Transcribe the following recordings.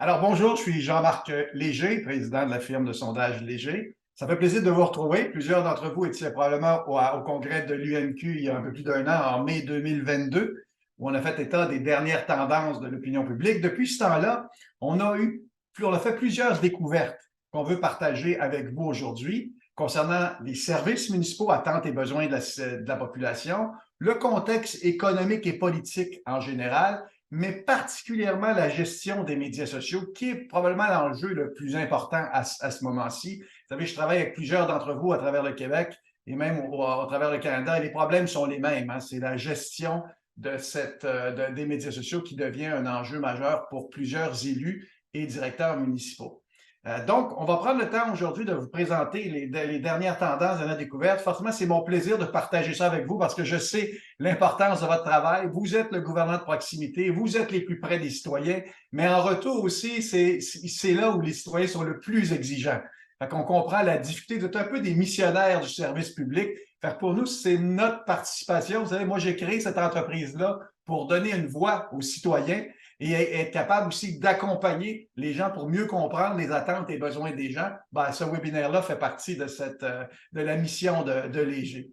Alors, bonjour, je suis Jean-Marc Léger, président de la firme de sondage Léger. Ça fait plaisir de vous retrouver. Plusieurs d'entre vous étaient probablement au congrès de l'UMQ il y a un peu plus d'un an, en mai 2022, où on a fait état des dernières tendances de l'opinion publique. Depuis ce temps-là, on a fait plusieurs découvertes qu'on veut partager avec vous aujourd'hui concernant les services municipaux, attentes et besoins de la population, le contexte économique et politique en général, mais particulièrement la gestion des médias sociaux, qui est probablement l'enjeu le plus important à ce moment-ci. Vous savez, je travaille avec plusieurs d'entre vous à travers le Québec et même à travers le Canada, et les problèmes sont les mêmes. Hein. C'est la gestion des médias sociaux qui devient un enjeu majeur pour plusieurs élus et directeurs municipaux. Donc, on va prendre le temps aujourd'hui de vous présenter les dernières tendances de la découverte. Forcément, c'est mon plaisir de partager ça avec vous parce que je sais l'importance de votre travail. Vous êtes le gouvernement de proximité, vous êtes les plus près des citoyens, mais en retour aussi, c'est là où les citoyens sont le plus exigeants. Fait qu'on comprend la difficulté d'être un peu des missionnaires du service public. Fait que pour nous, c'est notre participation. Vous savez, moi, j'ai créé cette entreprise-là pour donner une voix aux citoyens et être capable aussi d'accompagner les gens pour mieux comprendre les attentes et besoins des gens. Ben, ce webinaire-là fait partie de la mission de Léger.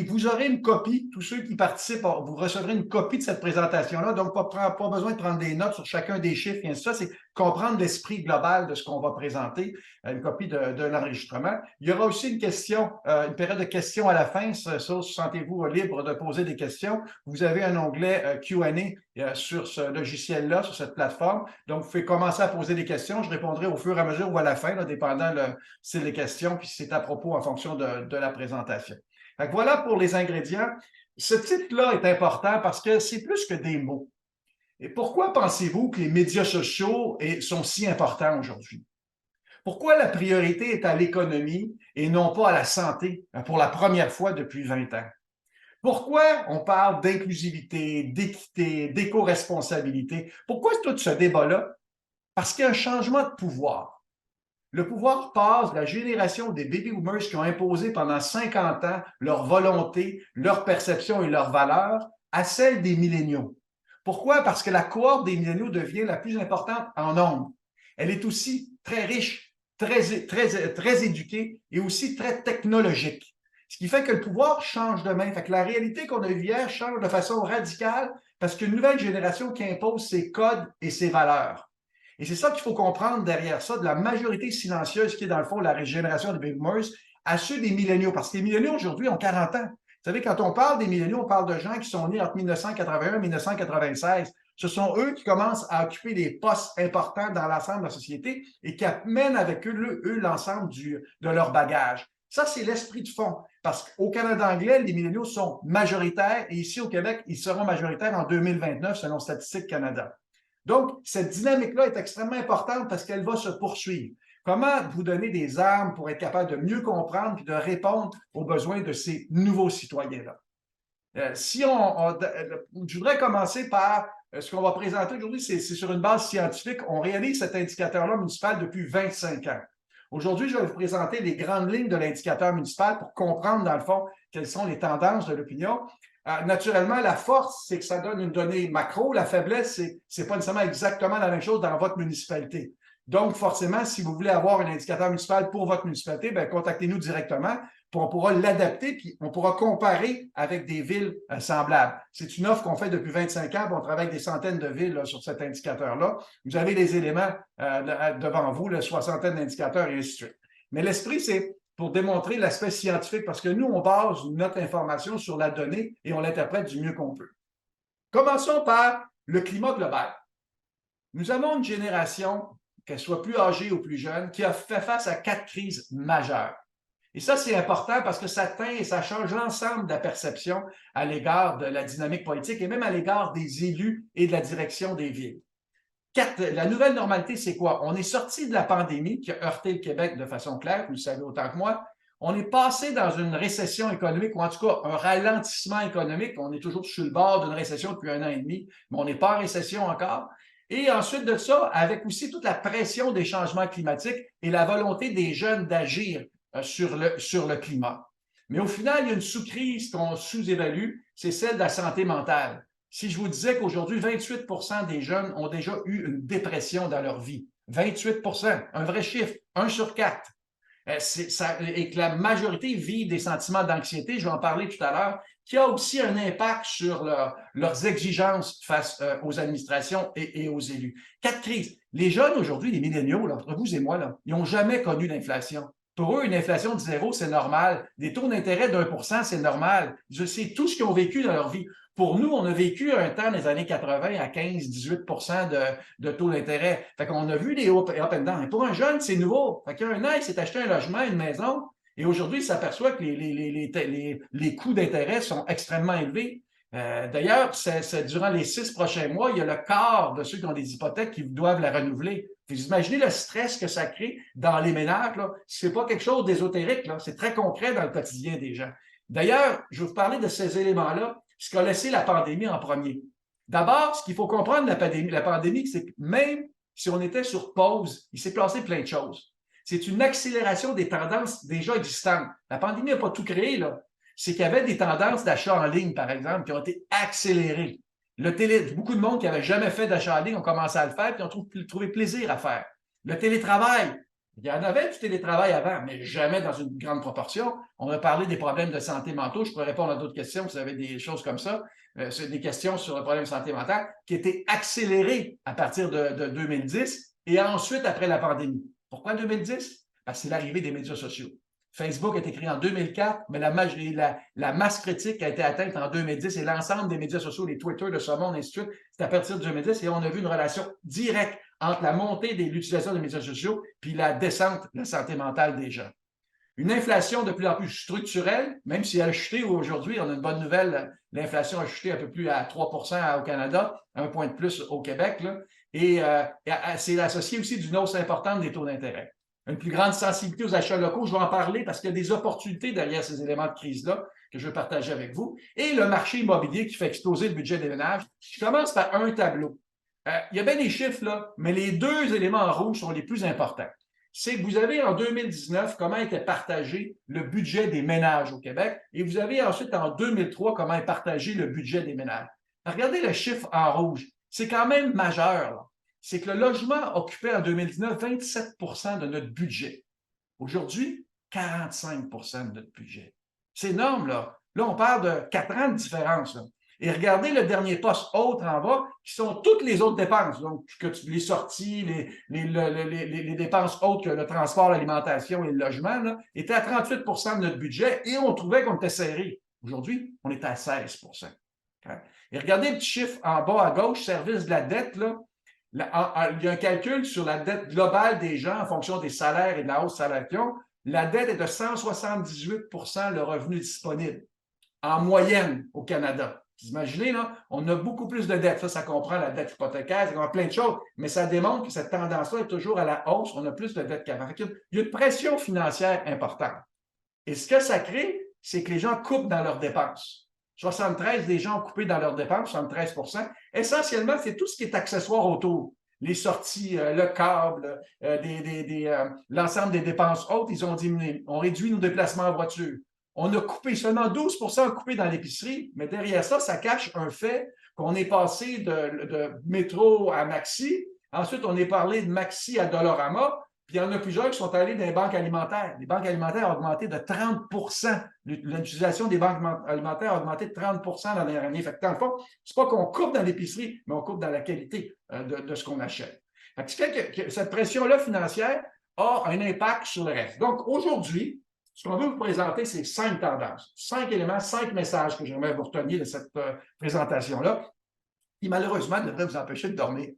Vous aurez une copie, tous ceux qui participent, vous recevrez une copie de cette présentation-là, donc pas besoin de prendre des notes sur chacun des chiffres, et ainsi de suite. C'est comprendre l'esprit global de ce qu'on va présenter, une copie de l'enregistrement. Il y aura aussi une période de questions à la fin, sentez-vous libre de poser des questions. Vous avez un onglet Q&A sur ce logiciel-là, sur cette plateforme. Donc, vous pouvez commencer à poser des questions. Je répondrai au fur et à mesure ou à la fin, là, dépendant si c'est les questions, puis si c'est à propos en fonction de la présentation. Fait que voilà pour les ingrédients. Ce titre-là est important parce que c'est plus que des mots. Et pourquoi pensez-vous que les médias sociaux sont si importants aujourd'hui? Pourquoi la priorité est à l'économie et non pas à la santé pour la première fois depuis 20 ans? Pourquoi on parle d'inclusivité, d'équité, d'éco-responsabilité? Pourquoi tout ce débat-là? Parce qu'il y a un changement de pouvoir. Le pouvoir passe de la génération des baby boomers qui ont imposé pendant 50 ans leur volonté, leur perception et leurs valeurs à celle des milléniaux. Pourquoi? Parce que la cohorte des milléniaux devient la plus importante en nombre. Elle est aussi très riche, très éduquée et aussi très technologique. Ce qui fait que le pouvoir change de main. Fait que la réalité qu'on a vue hier change de façon radicale parce qu'une nouvelle génération qui impose ses codes et ses valeurs. Et c'est ça qu'il faut comprendre derrière ça, de la majorité silencieuse qui est dans le fond la génération des baby boomers à ceux des milléniaux. Parce que les milléniaux aujourd'hui ont 40 ans. Vous savez, quand on parle des milléniaux, on parle de gens qui sont nés entre 1981 et 1996. Ce sont eux qui commencent à occuper des postes importants dans l'ensemble de la société et qui amènent avec eux l'ensemble de leur bagage. Ça, c'est l'esprit de fond. Parce qu'au Canada anglais, les milléniaux sont majoritaires et ici au Québec, ils seront majoritaires en 2029 selon Statistique Canada. Donc, cette dynamique-là est extrêmement importante parce qu'elle va se poursuivre. Comment vous donner des armes pour être capable de mieux comprendre et de répondre aux besoins de ces nouveaux citoyens-là? Je voudrais commencer par ce qu'on va présenter aujourd'hui, c'est sur une base scientifique. On réalise cet indicateur-là municipal depuis 25 ans. Aujourd'hui, je vais vous présenter les grandes lignes de l'indicateur municipal pour comprendre, dans le fond, quelles sont les tendances de l'opinion. Naturellement, la force, c'est que ça donne une donnée macro. La faiblesse, c'est pas nécessairement exactement la même chose dans votre municipalité. Donc, forcément, si vous voulez avoir un indicateur municipal pour votre municipalité, bien, contactez-nous directement, puis on pourra l'adapter, puis on pourra comparer avec des villes semblables. C'est une offre qu'on fait depuis 25 ans, puis on travaille avec des centaines de villes là, sur cet indicateur-là. Vous avez les éléments devant vous, la soixantaine d'indicateurs et ainsi de suite. Mais l'esprit, c'est pour démontrer l'aspect scientifique, parce que nous, on base notre information sur la donnée et on l'interprète du mieux qu'on peut. Commençons par le climat global. Nous avons une génération, qu'elle soit plus âgée ou plus jeune, qui a fait face à 4 crises majeures. Et ça, c'est important parce que ça teint et ça change l'ensemble de la perception à l'égard de la dynamique politique et même à l'égard des élus et de la direction des villes. La nouvelle normalité, c'est quoi? On est sorti de la pandémie qui a heurté le Québec de façon claire, vous le savez autant que moi. On est passé dans une récession économique, ou en tout cas un ralentissement économique. On est toujours sur le bord d'une récession depuis 1 an et demi, mais on n'est pas en récession encore. Et ensuite de ça, avec aussi toute la pression des changements climatiques et la volonté des jeunes d'agir sur le climat. Mais au final, il y a une sous-crise qu'on sous-évalue, c'est celle de la santé mentale. Si je vous disais qu'aujourd'hui, 28 des jeunes ont déjà eu une dépression dans leur vie, 28 un vrai chiffre, 1 sur 4. Et que la majorité vit des sentiments d'anxiété, je vais en parler tout à l'heure, qui a aussi un impact sur leurs exigences face aux administrations et aux élus. 4 crises. Les jeunes aujourd'hui, les milléniaux, là, entre vous et moi, là, ils n'ont jamais connu l'inflation. Pour eux, une inflation de 0, c'est normal. Des taux d'intérêt d'1 %, c'est normal. C'est tout ce qu'ils ont vécu dans leur vie. Pour nous, on a vécu un temps des années 80 à 15-18 de taux d'intérêt. Fait qu'on a vu les up and down. Et pour un jeune, c'est nouveau. Fait qu'il y a un an, il s'est acheté un logement, une maison, et aujourd'hui, il s'aperçoit que les coûts d'intérêt sont extrêmement élevés. D'ailleurs, durant les 6 prochains mois, il y a le quart de ceux qui ont des hypothèques qui doivent la renouveler. Vous imaginez le stress que ça crée dans les ménages. Ce n'est pas quelque chose d'ésotérique, c'est très concret dans le quotidien des gens. D'ailleurs, je vais vous parler de ces éléments-là, ce qu'a laissé la pandémie en premier. D'abord, ce qu'il faut comprendre de la pandémie, c'est que même si on était sur pause, il s'est passé plein de choses. C'est une accélération des tendances déjà existantes. La pandémie n'a pas tout créé, là. C'est qu'il y avait des tendances d'achat en ligne, par exemple, qui ont été accélérées. Beaucoup de monde qui n'avait jamais fait d'achat en ligne ont commencé à le faire et ont trouvé plaisir à faire. Le télétravail, il y en avait du télétravail avant, mais jamais dans une grande proportion. On a parlé des problèmes de santé mentale. Je pourrais répondre à d'autres questions si vous avez des choses comme ça. C'est des questions sur le problème de santé mentale qui étaient accélérées à partir de 2010 et ensuite après la pandémie. Pourquoi 2010? Parce que c'est l'arrivée des médias sociaux. Facebook a été créé en 2004, mais la masse critique a été atteinte en 2010 et l'ensemble des médias sociaux, les Twitter de ce monde, ainsi de suite, c'est à partir de 2010 et on a vu une relation directe entre la montée de l'utilisation des médias sociaux puis la descente de la santé mentale des gens. Une inflation de plus en plus structurelle, même si elle a chuté aujourd'hui, on a une bonne nouvelle, l'inflation a chuté un peu plus à 3 au Canada, 1 point de plus au Québec, là, et c'est associé aussi d'une hausse importante des taux d'intérêt. Une plus grande sensibilité aux achats locaux, je vais en parler parce qu'il y a des opportunités derrière ces éléments de crise-là que je veux partager avec vous. Et le marché immobilier qui fait exploser le budget des ménages. Je commence par un tableau. Il y a bien des chiffres, là, mais les 2 éléments en rouge sont les plus importants. C'est que vous avez en 2019 comment était partagé le budget des ménages au Québec et vous avez ensuite en 2003 comment est partagé le budget des ménages. Regardez le chiffre en rouge. C'est quand même majeur, là. C'est que le logement occupait en 2019 27 de notre budget. Aujourd'hui, 45 de notre budget. C'est énorme, là. Là, on parle de 4 ans de différence, là. Et regardez le dernier poste autre en bas, qui sont toutes les autres dépenses. Donc, les sorties, les dépenses autres que le transport, l'alimentation et le logement, là, étaient à 38 de notre budget et on trouvait qu'on était serré. Aujourd'hui, on est à 16 Et regardez le petit chiffre en bas à gauche, service de la dette, là. Il y a un calcul sur la dette globale des gens en fonction des salaires et de la hausse salaire qu'ils ont. La dette est de 178 le revenu disponible en moyenne au Canada. Vous imaginez, là, on a beaucoup plus de dettes. Ça comprend la dette hypothécaire, ça comprend plein de choses, mais ça démontre que cette tendance-là est toujours à la hausse. On a plus de dettes qu'avant. Il y a une pression financière importante. Et ce que ça crée, c'est que les gens coupent dans leurs dépenses. 73 des gens ont coupé dans leurs dépenses, 73 Essentiellement, c'est tout ce qui est accessoire autour. Les sorties, le câble, l'ensemble des dépenses hautes, ils ont diminué. On réduit nos déplacements en voiture. On a coupé, seulement 12 coupé dans l'épicerie, mais derrière ça, ça cache un fait qu'on est passé de métro à Maxi. Ensuite, on est parlé de Maxi à Dollarama. Puis il y en a plusieurs qui sont allés dans les banques alimentaires. Les banques alimentaires ont augmenté de 30 L'utilisation des banques alimentaires a augmenté de 30 dans la dernière année. Fait que dans le fond, c'est pas qu'on coupe dans l'épicerie, mais on coupe dans la qualité de ce qu'on achète. Fait que ce qui fait que cette pression-là financière a un impact sur le reste. Donc, aujourd'hui, ce qu'on veut vous présenter, c'est 5 tendances, 5 éléments, 5 messages que j'aimerais vous retenir de cette présentation-là, qui malheureusement devraient vous empêcher de dormir.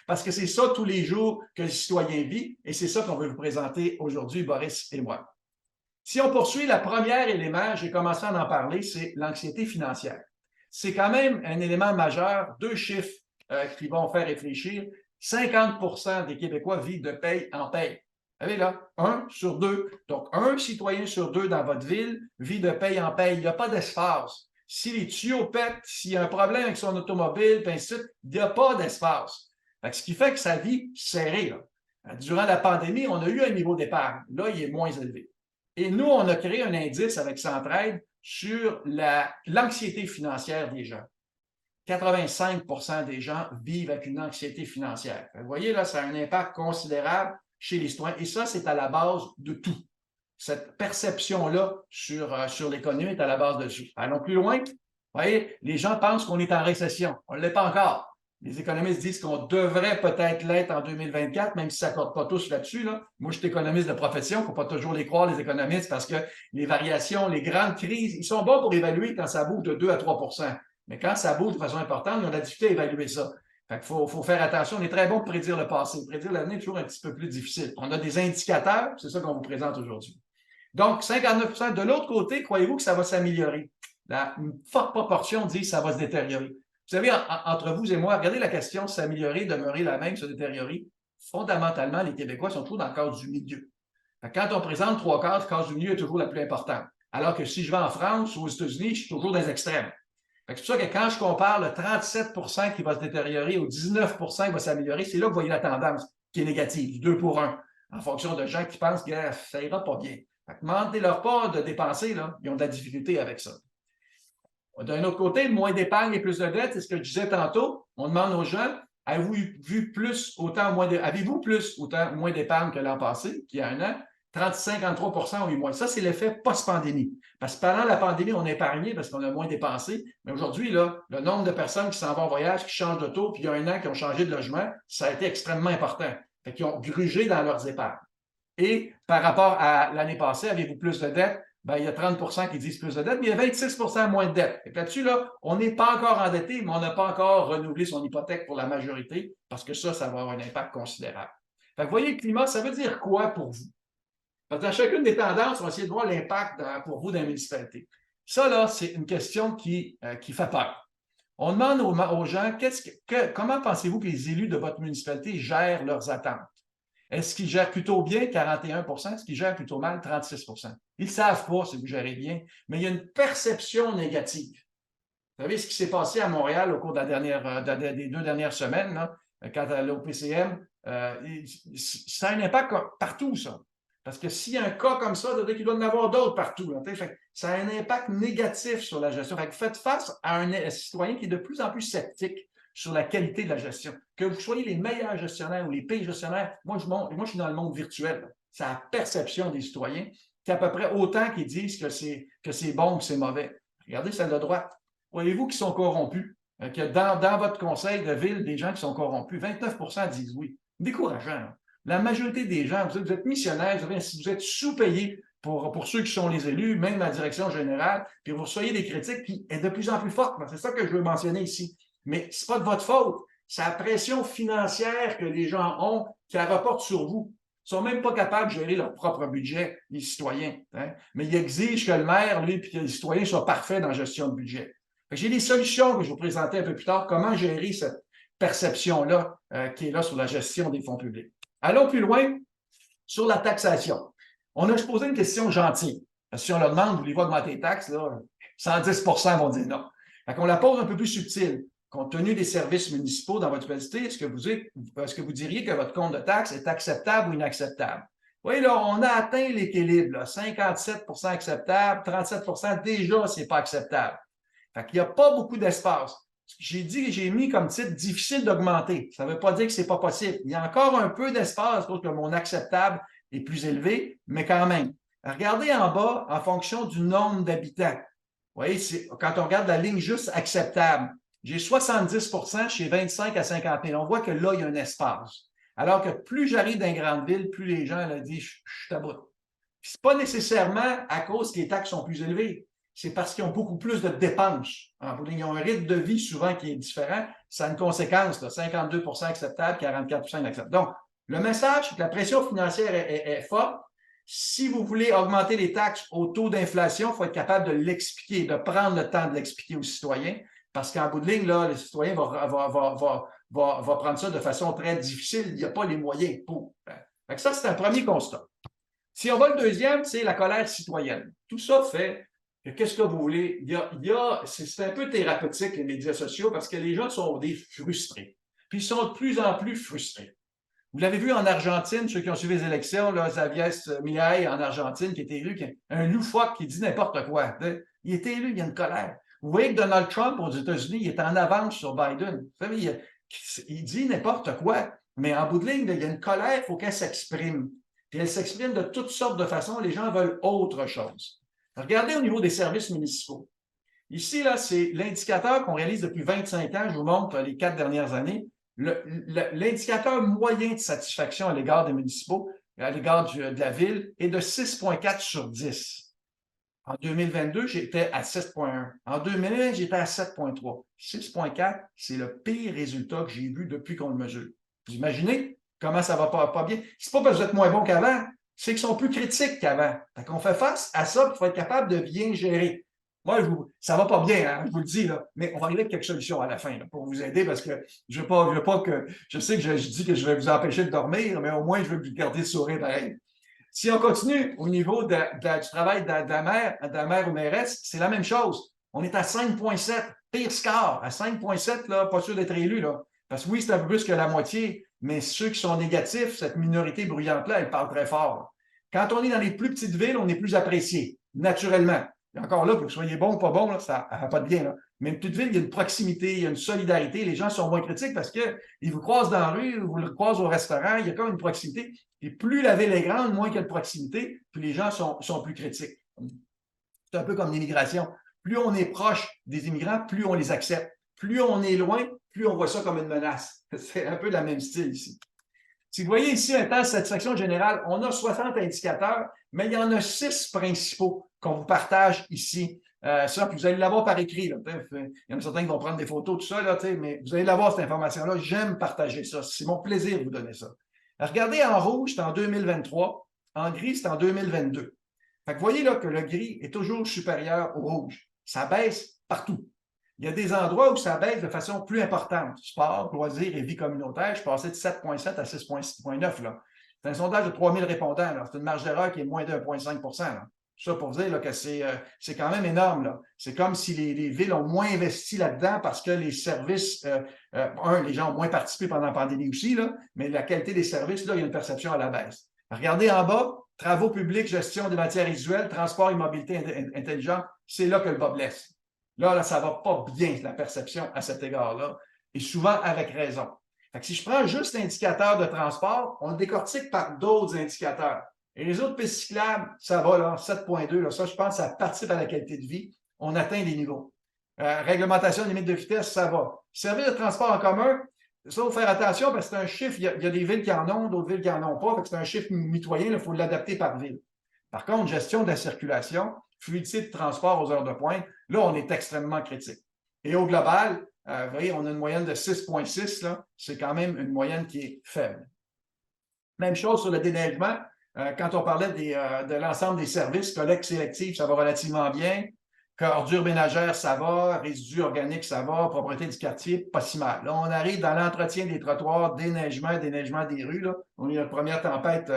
Parce que c'est ça tous les jours que le citoyen vit et c'est ça qu'on veut vous présenter aujourd'hui, Boris et moi. Si on poursuit, le premier élément, j'ai commencé à en parler, c'est l'anxiété financière. C'est quand même un élément majeur, 2 chiffres qui vont faire réfléchir. 50 des Québécois vivent de paye en paye. Vous savez là, 1 sur 2. Donc, 1 citoyen sur 2 dans votre ville vit de paye en paye. Il n'y a pas d'espace. Si les tuyaux pètent, s'il y a un problème avec son automobile, puis ainsi de suite, il n'y a pas d'espace. Ce qui fait que sa vie serrée. Là. Durant la pandémie, on a eu un niveau d'épargne. Là, il est moins élevé. Et nous, on a créé un indice avec Centraide sur l'anxiété financière des gens. 85% des gens vivent avec une anxiété financière. Vous voyez, là, ça a un impact considérable chez les citoyens. Et ça, c'est à la base de tout. Cette perception-là sur l'économie est à la base de tout. Allons plus loin. Vous voyez, les gens pensent qu'on est en récession. On ne l'est pas encore. Les économistes disent qu'on devrait peut-être l'être en 2024, même si ça ne s'accorde pas tous là-dessus. Là. Moi, je suis économiste de profession. Il ne faut pas toujours les croire, les économistes, parce que les variations, les grandes crises, ils sont bons pour évaluer quand ça bouge de 2 à 3 %. Mais quand ça bouge de façon importante, ils ont de la difficulté à évaluer ça. Fait qu'il faut faire attention. On est très bon pour prédire le passé. Prédire l'avenir est toujours un petit peu plus difficile. On a des indicateurs, c'est ça qu'on vous présente aujourd'hui. Donc, 59 % de l'autre côté, croyez-vous que ça va s'améliorer? Une forte proportion dit que ça va se détériorer. Vous savez, entre vous et moi, regardez la question s'améliorer, demeurer la même, se détériorer. Fondamentalement, les Québécois sont toujours dans le cadre du milieu. Quand on présente 3 quarts, le cadre du milieu est toujours la plus importante. Alors que si je vais en France ou aux États-Unis, je suis toujours dans les extrêmes. C'est pour ça que quand je compare le 37 % qui va se détériorer au 19 % qui va s'améliorer, c'est là que vous voyez la tendance qui est négative, 2 pour 1, en fonction de gens qui pensent que ça ira pas bien. Demandez-leur pas de dépenser, là, ils ont de la difficulté avec ça. D'un autre côté, moins d'épargne et plus de dettes, c'est ce que je disais tantôt. On demande aux gens, avez-vous plus autant moins d'épargne que l'an passé, qu'il y a un an? 53 % ont eu moins. Ça, c'est l'effet post-pandémie. Parce que pendant la pandémie, on a épargné parce qu'on a moins dépensé. Mais aujourd'hui, là, le nombre de personnes qui s'en vont en voyage, qui changent d'auto, puis il y a un an, qui ont changé de logement, ça a été extrêmement important. Fait qu'ils ont grugé dans leurs épargnes. Et par rapport à l'année passée, avez-vous plus de dettes? Ben, il y a 30 % qui disent plus de dettes, mais il y a 26 % moins de dettes. Là-dessus, là, on n'est pas encore endetté, mais on n'a pas encore renouvelé son hypothèque pour la majorité, parce que ça va avoir un impact considérable. Fait que vous voyez, le climat, ça veut dire quoi pour vous? Parce que dans chacune des tendances, on va essayer de voir l'impact pour vous dans la municipalité. Ça, là, c'est une question qui fait peur. On demande aux gens, comment pensez-vous que les élus de votre municipalité gèrent leurs attentes? Est-ce qu'ils gèrent plutôt bien, 41 % Est-ce qu'ils gèrent plutôt mal, 36 % Ils ne savent pas si vous gérez bien, mais il y a une perception négative. Vous savez ce qui s'est passé à Montréal au cours des 2 dernières semaines, là, quand l'OPCM, ça a un impact partout, ça. Parce que s'il y a un cas comme ça, ça veut dire qu'il doit y en avoir d'autres partout. Là, ça a un impact négatif sur la gestion. Faites face à un citoyen qui est de plus en plus sceptique sur la qualité de la gestion. Que vous soyez les meilleurs gestionnaires ou les pires gestionnaires, moi, je suis dans le monde virtuel. C'est la perception des citoyens qui à peu près autant qu'ils disent que c'est bon ou que c'est mauvais. Regardez celle de droite. Voyez-vous qu'ils sont corrompus? Que dans votre conseil de ville, des gens qui sont corrompus, 29 % disent oui. Décourageant. Hein? La majorité des gens, vous êtes missionnaires, vous êtes sous-payés pour ceux qui sont les élus, même la direction générale, puis vous recevez des critiques qui est de plus en plus fortes. C'est ça que je veux mentionner ici. Mais ce n'est pas de votre faute. C'est la pression financière que les gens ont qui la reporte sur vous. Ils ne sont même pas capables de gérer leur propre budget, les citoyens. Hein? Mais ils exigent que le maire, lui, puis que les citoyens soient parfaits dans la gestion de budget. J'ai des solutions que je vais vous présenter un peu plus tard. Comment gérer cette perception-là qui est là sur la gestion des fonds publics. Allons plus loin sur la taxation. On a posé une question gentille. Parce que si on leur demande, voulez-vous augmenter les taxes, là, 110 % vont dire non. Fait qu'on la pose un peu plus subtile. Compte tenu des services municipaux dans votre municipalité, est-ce que vous diriez que votre compte de taxes est acceptable ou inacceptable? Oui, là, on a atteint l'équilibre. 57 % acceptable, 37 % déjà, ce n'est pas acceptable. Fait qu'il n'y a pas beaucoup d'espace. J'ai mis comme titre « difficile d'augmenter ». Ça ne veut pas dire que ce n'est pas possible. Il y a encore un peu d'espace, d'autres que mon acceptable est plus élevé, mais quand même. Regardez en bas, en fonction du nombre d'habitants. Vous voyez, quand on regarde la ligne juste acceptable, j'ai 70 % chez 25 à 50 000. On voit que là, il y a un espace. Alors que plus j'arrive dans une grande ville, plus les gens disent « je suis à bout ». Ce n'est pas nécessairement à cause que les taxes sont plus élevées. C'est parce qu'ils ont beaucoup plus de dépenses. Ils ont un rythme de vie souvent qui est différent. Ça a une conséquence, là, 52 % acceptable, 44 % inacceptable. Donc, le message, c'est que la pression financière est forte. Si vous voulez augmenter les taxes au taux d'inflation, il faut être capable de l'expliquer, de prendre le temps de l'expliquer aux citoyens, parce qu'en bout de ligne, là, le citoyen va prendre ça de façon très difficile. Il n'y a pas les moyens pour. Donc ça, c'est un premier constat. Si on va le deuxième, c'est la colère citoyenne. Tout ça fait qu'est-ce que vous voulez? C'est un peu thérapeutique, les médias sociaux, parce que les gens sont des frustrés. Puis ils sont de plus en plus frustrés. Vous l'avez vu en Argentine, ceux qui ont suivi les élections, là, Xavier Milei en Argentine, qui est élu, un loufoque qui dit n'importe quoi. Il est élu, il y a une colère. Vous voyez que Donald Trump aux États-Unis, il est en avance sur Biden. Vous savez, il dit n'importe quoi, mais en bout de ligne, il y a une colère, il faut qu'elle s'exprime. Puis elle s'exprime de toutes sortes de façons. Les gens veulent autre chose. Regardez au niveau des services municipaux. Ici, là, c'est l'indicateur qu'on réalise depuis 25 ans. Je vous montre les 4 dernières années. L'indicateur moyen de satisfaction à l'égard des municipaux, à l'égard de la ville, est de 6,4 sur 10. En 2022, j'étais à 7,1. En 2001, j'étais à 7,3. 6,4, c'est le pire résultat que j'ai vu depuis qu'on le mesure. Vous imaginez comment ça va pas bien? C'est pas parce que vous êtes moins bon qu'avant, c'est qu'ils sont plus critiques qu'avant. Fait qu'on fait face à ça, il faut être capable de bien gérer. Moi, ça va pas bien, hein, je vous le dis, là, mais on va arriver avec quelques solutions à la fin là, pour vous aider parce que je veux pas que. Je sais que je dis que je vais vous empêcher de dormir, mais au moins, je veux vous garder le sourire pareil. Si on continue au niveau du travail de la maire ou mairesse, c'est la même chose. On est à 5,7, pire score. À 5,7, là, pas sûr d'être élu, là. Parce que oui, c'est un peu plus que la moitié, mais ceux qui sont négatifs, cette minorité bruyante-là, elle parle très fort. Quand on est dans les plus petites villes, on est plus apprécié, naturellement. Et encore là, pour que vous soyez bon ou pas bon, là, ça n'a pas de bien. Là. Mais une petite ville, il y a une proximité, il y a une solidarité. Les gens sont moins critiques parce qu'ils vous croisent dans la rue, vous le croisent au restaurant, il y a comme une proximité. Et plus la ville est grande, moins qu'il y a de proximité, plus les gens sont plus critiques. C'est un peu comme l'immigration. Plus on est proche des immigrants, plus on les accepte. Plus on est loin, plus on voit ça comme une menace. C'est un peu le même style ici. Si vous voyez ici un test de satisfaction générale, on a 60 indicateurs, mais il y en a 6 principaux qu'on vous partage ici. Ça, puis vous allez l'avoir par écrit. Là. Il y en a certains qui vont prendre des photos, tout ça, là, mais vous allez l'avoir, cette information-là. J'aime partager ça. C'est mon plaisir de vous donner ça. Regardez, en rouge, c'est en 2023. En gris, c'est en 2022. Fait que vous voyez là que le gris est toujours supérieur au rouge. Ça baisse partout. Il y a des endroits où ça baisse de façon plus importante. Sport, loisirs et vie communautaire, je passais de 7,7 à 6,9. C'est un sondage de 3000 répondants. C'est une marge d'erreur qui est moins de 1,5 %. Ça pour vous dire là, que c'est quand même énorme. C'est comme si les villes ont moins investi là-dedans parce que les services, les gens ont moins participé pendant la pandémie aussi, là, mais la qualité des services, là, il y a une perception à la baisse. Regardez en bas, travaux publics, gestion des matières visuelles, transport et mobilité intelligente, c'est là que le bas blesse. Là, ça ne va pas bien, la perception à cet égard-là, et souvent avec raison. Fait que si je prends juste l'indicateur de transport, on le décortique par d'autres indicateurs. Et les autres pistes cyclables, ça va, là, 7,2. Ça, je pense, ça participe à la qualité de vie. On atteint des niveaux. Réglementation de limite de vitesse, ça va. Service de transport en commun, ça, il faut faire attention parce que c'est un chiffre, il y a des villes qui en ont, d'autres villes qui n'en ont pas. C'est un chiffre mitoyen, il faut l'adapter par ville. Par contre, gestion de la circulation, fluidité de transport aux heures de pointe, là, on est extrêmement critique. Et au global, vous voyez, on a une moyenne de 6,6, c'est quand même une moyenne qui est faible. Même chose sur le déneigement. Quand on parlait de l'ensemble des services, collecte sélective, ça va relativement bien. Ordures ménagères, ça va. Résidus organiques, ça va. Propriété du quartier, pas si mal. Là, on arrive dans l'entretien des trottoirs, déneigement des rues. Là. On est notre première tempête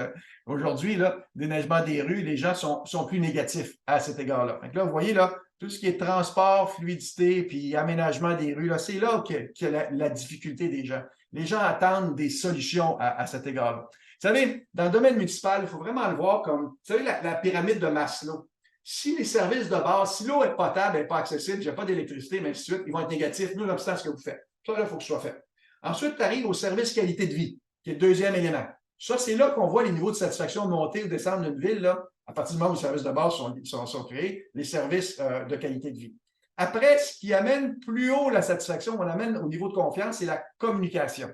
aujourd'hui, déneigement des rues. Les gens sont plus négatifs à cet égard-là. Donc là, vous voyez, là, tout ce qui est transport, fluidité, puis aménagement des rues, là, c'est là qu'il y a la difficulté des gens. Les gens attendent des solutions à cet égard-là. Vous savez, dans le domaine municipal, il faut vraiment le voir comme, vous savez, la pyramide de Maslow. Si les services de base, si l'eau est potable, elle n'est pas accessible, il n'y a pas d'électricité, mais ainsi de suite, ils vont être négatifs, nonobstant ce que vous faites. Ça, là, il faut que ce soit fait. Ensuite, tu arrives au service qualité de vie, qui est le deuxième élément. Ça, c'est là qu'on voit les niveaux de satisfaction monter ou descendre d'une ville, là, à partir du moment où les services de base sont créés, les services de qualité de vie. Après, ce qui amène plus haut la satisfaction, on amène au niveau de confiance, c'est la communication.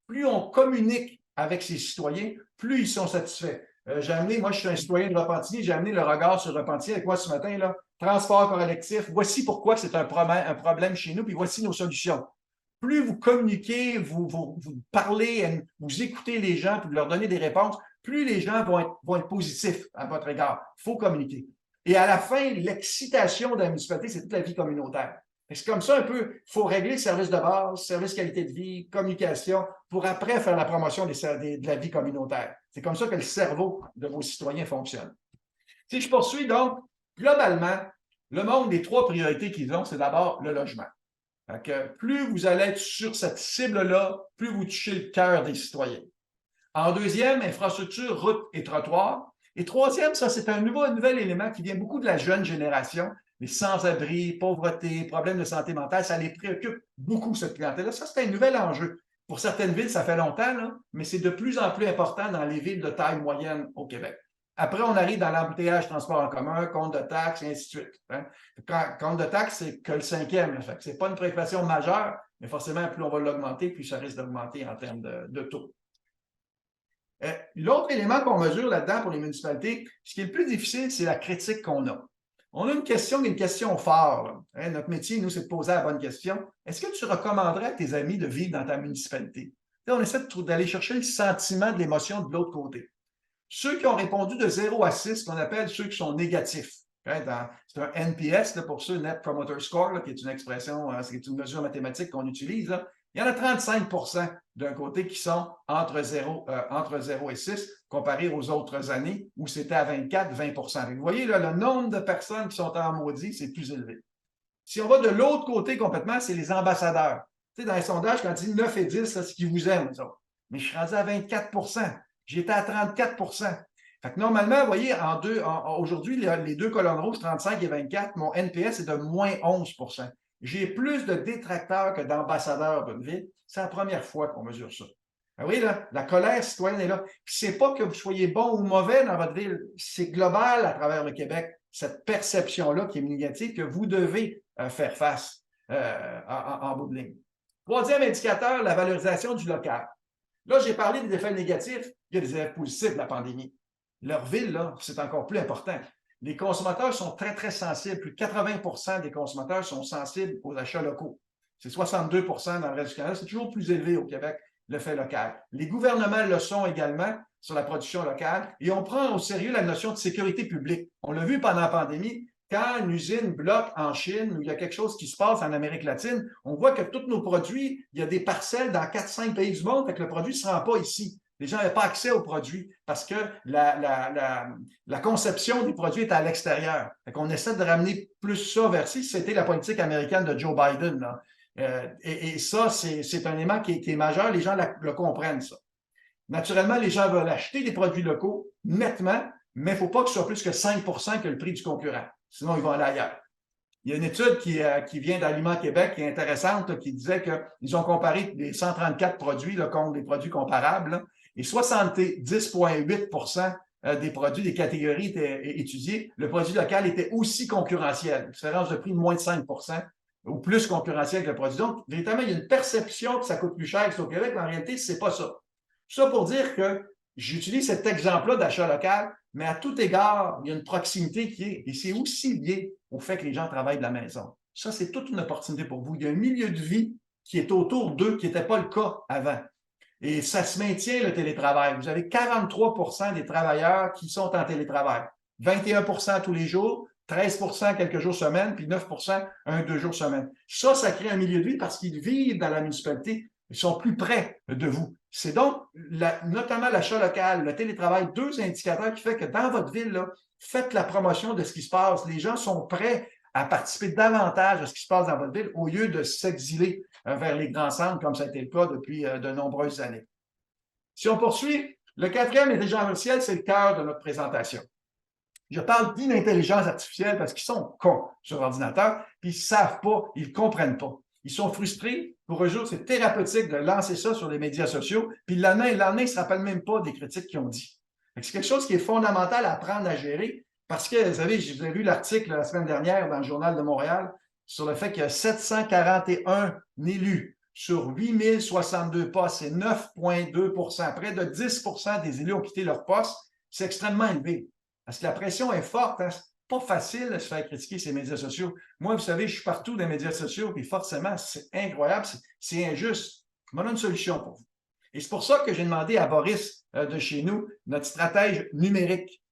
Plus on communique avec ses citoyens, plus ils sont satisfaits. Moi, je suis un citoyen de Repentigny, j'ai amené le regard sur Repentigny avec moi ce matin, là. Transport collectif, voici pourquoi c'est un problème chez nous, puis voici nos solutions. Plus vous communiquez, vous parlez, vous écoutez les gens, puis vous leur donnez des réponses, plus les gens vont être positifs à votre égard. Il faut communiquer. Et à la fin, l'excitation de la municipalité, c'est toute la vie communautaire. C'est comme ça un peu, il faut régler le service de base, service qualité de vie, communication, pour après faire la promotion de la vie communautaire. C'est comme ça que le cerveau de vos citoyens fonctionne. Si je poursuis donc, globalement, le monde des 3 priorités qu'ils ont, c'est d'abord le logement. Donc, plus vous allez être sur cette cible-là, plus vous touchez le cœur des citoyens. En deuxième, infrastructure, route et trottoir. Et troisième, ça, c'est un nouvel élément qui vient beaucoup de la jeune génération. les sans-abri, pauvreté, problèmes de santé mentale, ça les préoccupe beaucoup, cette clientèle-là. Ça, c'est un nouvel enjeu. Pour certaines villes, ça fait longtemps, là, mais c'est de plus en plus important dans les villes de taille moyenne au Québec. Après, on arrive dans l'embouteillage, transport en commun, compte de taxes, et ainsi de suite. Hein. Compte de taxes, c'est que le cinquième. Ce n'est pas une préoccupation majeure, mais forcément, plus on va l'augmenter, plus ça risque d'augmenter en termes de taux. L'autre élément qu'on mesure là-dedans pour les municipalités, ce qui est le plus difficile, c'est la critique qu'on a. On a une question phare. Hein, notre métier, nous, c'est de poser la bonne question. Est-ce que tu recommanderais à tes amis de vivre dans ta municipalité? Là, on essaie d'aller chercher le sentiment de l'émotion de l'autre côté. Ceux qui ont répondu de 0 à 6, qu'on appelle ceux qui sont négatifs. Hein, c'est un NPS là, pour ceux, Net Promoter Score, là, qui est une expression, c'est une mesure mathématique qu'on utilise. Là. Il y en a 35 d'un côté qui sont entre 0 et 6, comparé aux autres années où c'était à 24-20 Vous voyez, là, le nombre de personnes qui sont en maudit, c'est plus élevé. Si on va de l'autre côté complètement, c'est les ambassadeurs. Tu sais, dans les sondages, quand on dit 9 et 10, c'est ce qu'ils vous aiment, ça. Mais je suis rendu à 24 J'étais à 34 Fait que normalement, vous voyez, aujourd'hui, les deux colonnes rouges, 35 et 24, mon NPS est de moins 11 J'ai plus de détracteurs que d'ambassadeurs d'une ville. C'est la première fois qu'on mesure ça. Vous voyez, là, la colère citoyenne est là. Puis c'est pas que vous soyez bon ou mauvais dans votre ville, c'est global à travers le Québec, cette perception-là qui est négative que vous devez faire face en bout de ligne. Troisième indicateur, la valorisation du local. Là, j'ai parlé des effets négatifs, il y a des effets positifs de la pandémie. Leur ville, là, c'est encore plus important. Les consommateurs sont très, très sensibles. Plus de 80 des consommateurs sont sensibles aux achats locaux. C'est 62 dans le reste du Canada. C'est toujours plus élevé au Québec, le fait local. Les gouvernements le sont également sur la production locale et on prend au sérieux la notion de sécurité publique. On l'a vu pendant la pandémie, quand une usine bloque en Chine ou il y a quelque chose qui se passe en Amérique latine, on voit que tous nos produits, il y a des parcelles dans 4-5 pays du monde, fait que le produit ne se rend pas ici. Les gens n'avaient pas accès aux produits parce que la conception des produits est à l'extérieur. Fait qu'on essaie de ramener plus ça vers ici. C'était la politique américaine de Joe Biden. Là. Et ça, c'est un élément qui est majeur. Les gens le comprennent, ça. Naturellement, les gens veulent acheter des produits locaux nettement, mais il ne faut pas que ce soit plus que 5 que le prix du concurrent. Sinon, ils vont aller ailleurs. Il y a une étude qui vient d'Aliments Québec qui est intéressante, là, qui disait qu'ils ont comparé les 134 produits là, contre des produits comparables là, et 70,8 des produits, des catégories étaient étudiées. Le produit local était aussi concurrentiel. Une différence de prix de moins de 5 ou plus concurrentiel que le produit. Donc, véritablement, il y a une perception que ça coûte plus cher qu'au Québec, mais en réalité, ce n'est pas ça. Ça pour dire que j'utilise cet exemple-là d'achat local, mais à tout égard, il y a une proximité qui est, et c'est aussi lié au fait que les gens travaillent de la maison. Ça, c'est toute une opportunité pour vous. Il y a un milieu de vie qui est autour d'eux, qui n'était pas le cas avant. Et ça se maintient, le télétravail. Vous avez 43 des travailleurs qui sont en télétravail. 21 tous les jours, 13 quelques jours semaine, puis 9 2 jours semaine. Ça crée un milieu de vie parce qu'ils vivent dans la municipalité. Ils sont plus près de vous. C'est donc notamment l'achat local, le télétravail, deux indicateurs qui font que dans votre ville, là, faites la promotion de ce qui se passe. Les gens sont prêts à participer davantage à ce qui se passe dans votre ville au lieu de s'exiler vers les grands centres comme ça a été le cas depuis de nombreuses années. Si on poursuit, le quatrième intelligence artificielle, c'est le cœur de notre présentation. Je parle d'inintelligence artificielle parce qu'ils sont cons sur ordinateur, puis ils ne savent pas, ils ne comprennent pas. Ils sont frustrés. Pour eux autres, c'est thérapeutique de lancer ça sur les médias sociaux, puis le lendemain, ils ne se rappellent même pas des critiques qu'ils ont dit. C'est quelque chose qui est fondamental à apprendre à gérer parce que, vous savez, je vous ai lu l'article la semaine dernière dans le Journal de Montréal sur le fait qu'il y a 741 élus sur 8062 postes, c'est 9,2 près de 10 des élus ont quitté leur poste. C'est extrêmement élevé. Parce que la pression est forte. Hein? C'est pas facile de se faire critiquer ces médias sociaux. Moi, vous savez, je suis partout dans les médias sociaux, puis forcément, c'est incroyable, c'est injuste. On a une solution pour vous. Et c'est pour ça que j'ai demandé à Boris de chez nous, notre stratège numérique.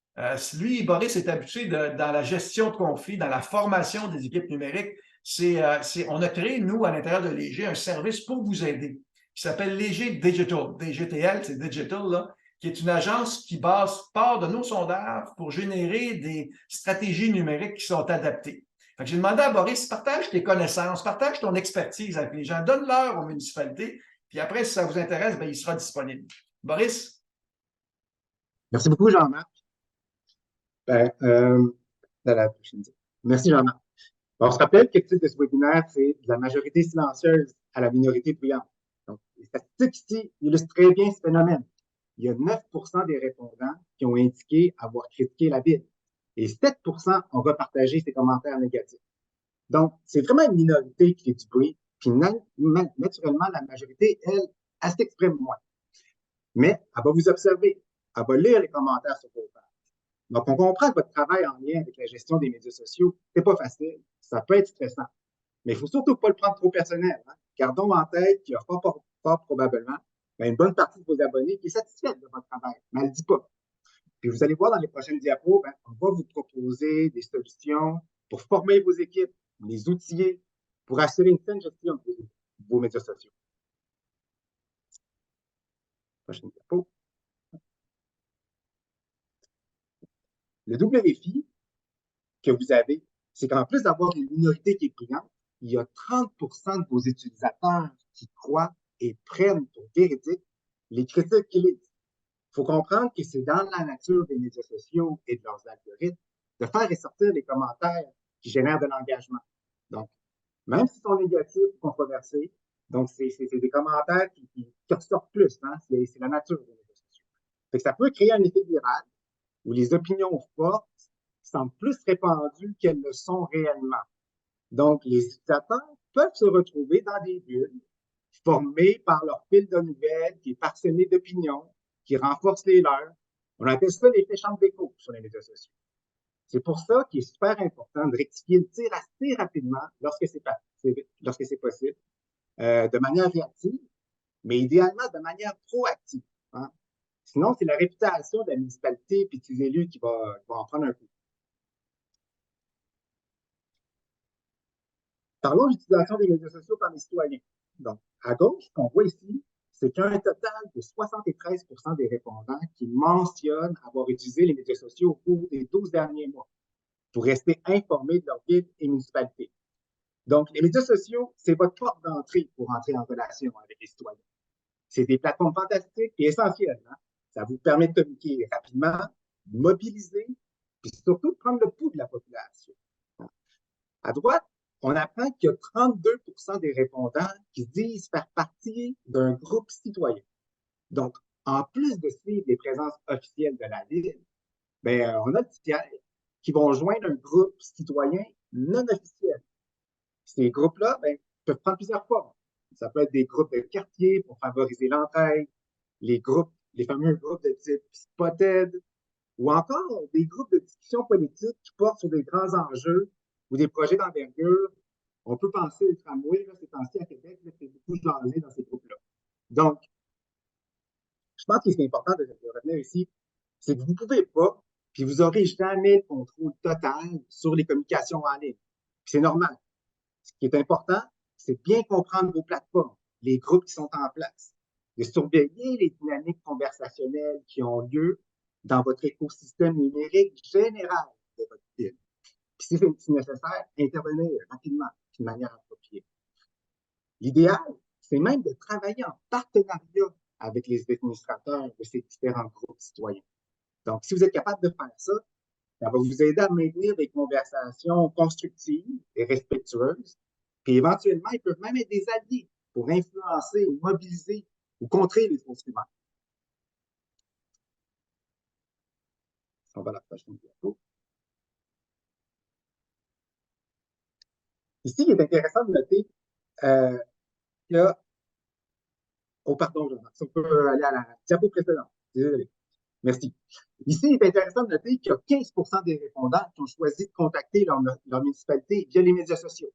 Lui, Boris est habitué dans la gestion de conflits, dans la formation des équipes numériques. On a créé, nous, à l'intérieur de Léger, un service pour vous aider qui s'appelle Léger Digital. DGTL, c'est Digital, là, qui est une agence qui part de nos sondages pour générer des stratégies numériques qui sont adaptées. J'ai demandé à Boris, partage tes connaissances, partage ton expertise avec les gens, donne-leur aux municipalités, puis après, si ça vous intéresse, bien, il sera disponible. Boris? Merci beaucoup, Jean-Marc. À la prochaine. Merci, Jean-Marc. On se rappelle que le titre de ce webinaire, c'est de la majorité silencieuse à la minorité bruyante. Donc, les statistiques ici illustrent très bien ce phénomène. Il y a 9 des répondants qui ont indiqué avoir critiqué la Bible et 7 ont repartagé ces commentaires négatifs. Donc, c'est vraiment une minorité qui fait du bruit, puis naturellement, la majorité, elle s'exprime moins. Mais elle va vous observer, elle va lire les commentaires sur vos pages. Donc, on comprend que votre travail en lien avec la gestion des médias sociaux, c'est pas facile, ça peut être stressant. Mais il ne faut surtout pas le prendre trop personnel. Hein. Gardons en tête qu'il y a fort probablement une bonne partie de vos abonnés qui est satisfaite de votre travail, mais elle ne le dit pas. Puis vous allez voir dans les prochaines diapos, on va vous proposer des solutions pour former vos équipes, les outiller, pour assurer une saine gestion de vos médias sociaux. Prochaine diapo. Le double défi que vous avez, c'est qu'en plus d'avoir une minorité qui est brillante, il y a 30 de vos utilisateurs qui croient et prennent pour véridique les critiques qu'ils lisent. Il faut comprendre que c'est dans la nature des médias sociaux et de leurs algorithmes de faire ressortir les commentaires qui génèrent de l'engagement. Donc, même s'ils sont négatifs ou controversés, donc c'est des commentaires qui ressortent plus. Hein? C'est la nature des médias sociaux. Fait que ça peut créer un effet viral où les opinions fortes semblent plus répandues qu'elles le sont réellement. Donc, les utilisateurs peuvent se retrouver dans des bulles formées par leur fil de nouvelles qui est parsemé d'opinions, qui renforcent les leurs. On appelle ça l'effet chambre d'écho sur les médias sociaux. C'est pour ça qu'il est super important de rectifier le tir assez rapidement lorsque c'est possible, de manière réactive, mais idéalement de manière proactive. Hein. Sinon, c'est la réputation de la municipalité et de ses élus qui va en prendre un coup. Parlons de l'utilisation des médias sociaux par les citoyens. Donc, à gauche, ce qu'on voit ici, c'est qu'il y a un total de 73 des répondants qui mentionnent avoir utilisé les médias sociaux au cours des 12 derniers mois pour rester informés de leur ville et municipalité. Donc, les médias sociaux, c'est votre porte d'entrée pour entrer en relation avec les citoyens. C'est des plateformes fantastiques et essentielles. Hein? Ça vous permet de communiquer rapidement, de mobiliser, puis surtout de prendre le pouls de la population. À droite, on apprend qu'il y a 32 des répondants qui disent faire partie d'un groupe citoyen. Donc, en plus de suivre les présences officielles de la ville, on a des tiers qui vont joindre un groupe citoyen non officiel. Ces groupes-là peuvent prendre plusieurs formes. Ça peut être des groupes de quartier pour favoriser l'entraide, les fameux groupes de type Spotted, ou encore des groupes de discussion politique qui portent sur des grands enjeux ou des projets d'envergure. On peut penser au tramway, ces temps-ci à Québec, c'est beaucoup jasé dans ces groupes-là. Donc, je pense que c'est important de retenir ici, c'est que vous ne pouvez pas, puis vous n'aurez jamais le contrôle total sur les communications en ligne. Puis c'est normal. Ce qui est important, c'est de bien comprendre vos plateformes, les groupes qui sont en place, de surveiller les dynamiques conversationnelles qui ont lieu dans votre écosystème numérique général de votre ville. Puis si c'est nécessaire, intervenir rapidement, d'une manière appropriée. L'idéal, c'est même de travailler en partenariat avec les administrateurs de ces différents groupes citoyens. Donc, si vous êtes capable de faire ça, ça va vous aider à maintenir des conversations constructives et respectueuses. Puis éventuellement, ils peuvent même être des alliés pour influencer ou mobiliser ou contrer les fausses rumeurs. On va à la prochaine diapo. Ici, il est intéressant de noter que... Oh, pardon, si on peut aller à la diapo précédente. Désolé. Merci. Ici, il est intéressant de noter qu'il y a 15 des répondants qui ont choisi de contacter leur municipalité via les médias sociaux.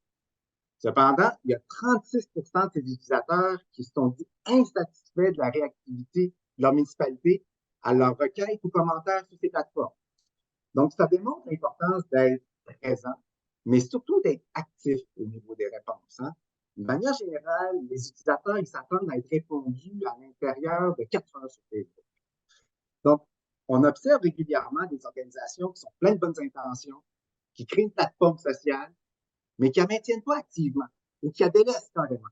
Cependant, il y a 36 de ces utilisateurs qui se sont dit insatisfaits de la réactivité de leur municipalité à leurs requêtes ou commentaires sur ces plateformes. Donc, ça démontre l'importance d'être présent, mais surtout d'être actif au niveau des réponses. Hein. De manière générale, les utilisateurs, ils s'attendent à être répondus à l'intérieur de 4 heures sur Facebook. Donc, on observe régulièrement des organisations qui sont pleines de bonnes intentions, qui créent une plateforme sociale, mais qui ne la maintiennent pas activement ou qui la délaissent carrément.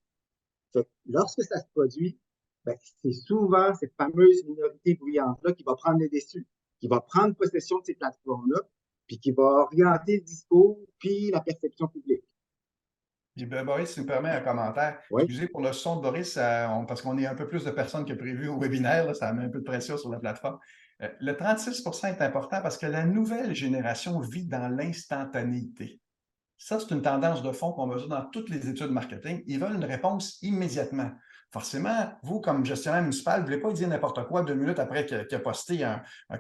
Fait, lorsque ça se produit, c'est souvent cette fameuse minorité bruyante-là qui va prendre les dessus, qui va prendre possession de ces plateformes-là, puis qui va orienter le discours puis la perception publique. Et bien, Boris, tu me permets un commentaire. Oui. Excusez pour le son de Boris, parce qu'on est un peu plus de personnes que prévu au webinaire, là, ça met un peu de pression sur la plateforme. Le 36% est important parce que la nouvelle génération vit dans l'instantanéité. Ça, c'est une tendance de fond qu'on mesure dans toutes les études marketing. Ils veulent une réponse immédiatement. Forcément, vous, comme gestionnaire municipal, vous ne voulez pas dire n'importe quoi 2 minutes après qu'il a posté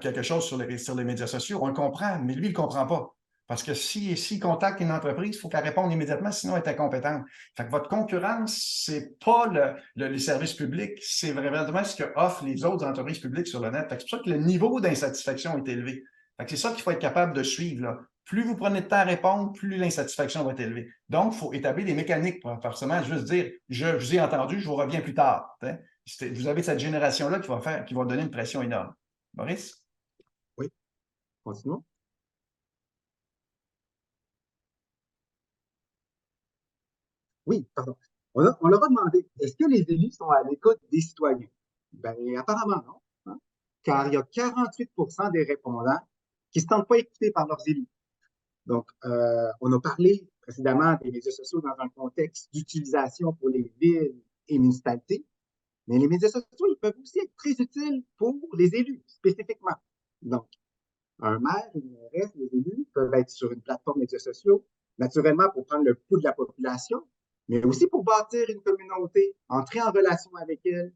quelque chose sur les médias sociaux. On le comprend, mais lui, il ne comprend pas. Parce que s'il contacte une entreprise, il faut qu'elle réponde immédiatement, sinon elle est incompétente. Fait que votre concurrence, c'est pas les services publics, c'est vraiment ce que offrent les autres entreprises publiques sur le net. C'est pour ça que le niveau d'insatisfaction est élevé. C'est ça qu'il faut être capable de suivre, là. Plus vous prenez de temps à répondre, plus l'insatisfaction va être élevée. Donc, il faut établir des mécaniques pour forcément juste dire « je vous ai entendu, je vous reviens plus tard ». Vous avez cette génération-là qui va donner une pression énorme. Maurice? Oui, continuons. Oui, pardon. On leur a demandé, est-ce que les élus sont à l'écoute des citoyens? Ben, apparemment non, hein, car il y a 48% des répondants qui ne se sentent pas écoutés par leurs élus. Donc, on a parlé précédemment des médias sociaux dans un contexte d'utilisation pour les villes et municipalités, mais les médias sociaux, ils peuvent aussi être très utiles pour les élus, spécifiquement. Donc, un maire, une mairesse, les élus peuvent être sur une plateforme médias sociaux, naturellement pour prendre le pouls de la population, mais aussi pour bâtir une communauté, entrer en relation avec elle.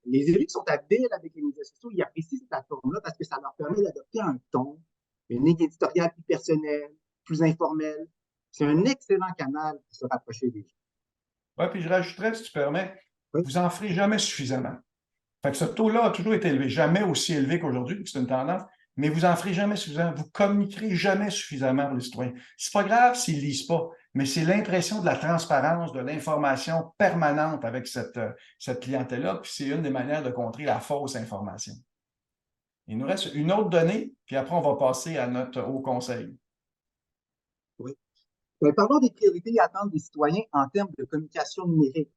Les élus qui sont habiles avec les médias sociaux, ils apprécient cette plateforme-là parce que ça leur permet d'adopter un ton, une ligne éditoriale plus personnelle, plus informelle. C'est un excellent canal pour se rapprocher des gens. Oui, puis je rajouterais, si tu permets, Oui. vous n'en ferez jamais suffisamment. Fait que ce taux-là a toujours été élevé, jamais aussi élevé qu'aujourd'hui, c'est une tendance, mais vous n'en ferez jamais suffisamment, vous communiquerez jamais suffisamment pour les citoyens. C'est pas grave s'ils ne lisent pas, mais c'est l'impression de la transparence, de l'information permanente avec cette clientèle-là, puis c'est une des manières de contrer la fausse information. Il nous reste une autre donnée, puis après, on va passer à notre haut conseil. Oui. Mais parlons des priorités à attendre des citoyens en termes de communication numérique.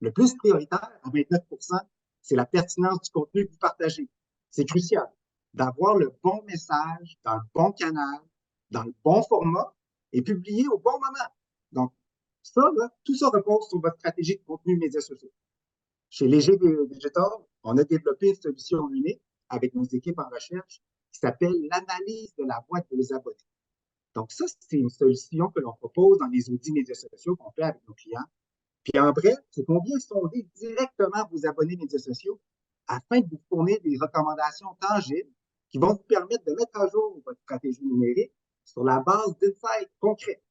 Le plus prioritaire, à 29%, c'est la pertinence du contenu que vous partagez. C'est crucial d'avoir le bon message dans le bon canal, dans le bon format et publié au bon moment. Donc, ça, là, tout ça repose sur votre stratégie de contenu médias sociaux. Chez Léger Digital, on a développé une solution unique avec nos équipes en recherche qui s'appelle l'analyse de la voix de vos abonnés. Donc, ça, c'est une solution que l'on propose dans les audits médias sociaux qu'on fait avec nos clients. Puis en bref, c'est qu'on vient sonder directement vos abonnés médias sociaux afin de vous fournir des recommandations tangibles qui vont vous permettre de mettre à jour votre stratégie numérique sur la base d'insights concrets.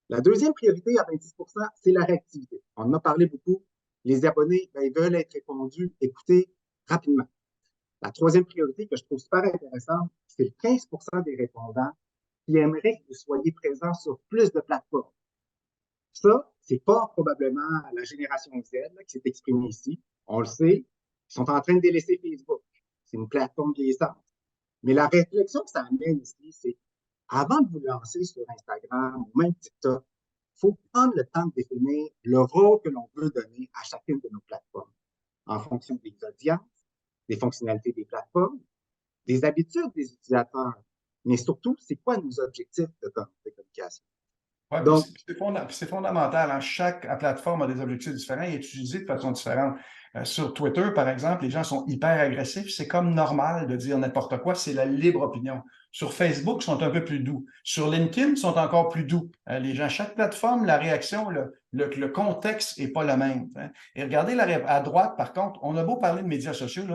La deuxième priorité à 26%, c'est la réactivité. On en a parlé beaucoup. Les abonnés, ils veulent être répondus, écoutés rapidement. La troisième priorité que je trouve super intéressante, c'est le 15% des répondants qui aimeraient que vous soyez présents sur plus de plateformes. Ça, c'est pas probablement la génération Z là, qui s'est exprimée ici. On le sait, ils sont en train de délaisser Facebook. C'est une plateforme vieillissante. Mais la réflexion que ça amène ici, c'est avant de vous lancer sur Instagram ou même TikTok, il faut prendre le temps de définir le rôle que l'on veut donner à chacune de nos plateformes en fonction des audiences, des fonctionnalités des plateformes, des habitudes des utilisateurs, mais surtout, c'est quoi nos objectifs de communication. Oui, donc, c'est fondamental. Hein? Chaque plateforme a des objectifs différents et est utilisée de façon différente. Sur Twitter, par exemple, les gens sont hyper agressifs. C'est comme normal de dire n'importe quoi. C'est la libre opinion. Sur Facebook, ils sont un peu plus doux. Sur LinkedIn, ils sont encore plus doux. Les gens, chaque plateforme, la réaction, le contexte n'est pas le même. Hein? Et regardez à droite, par contre, on a beau parler de médias sociaux,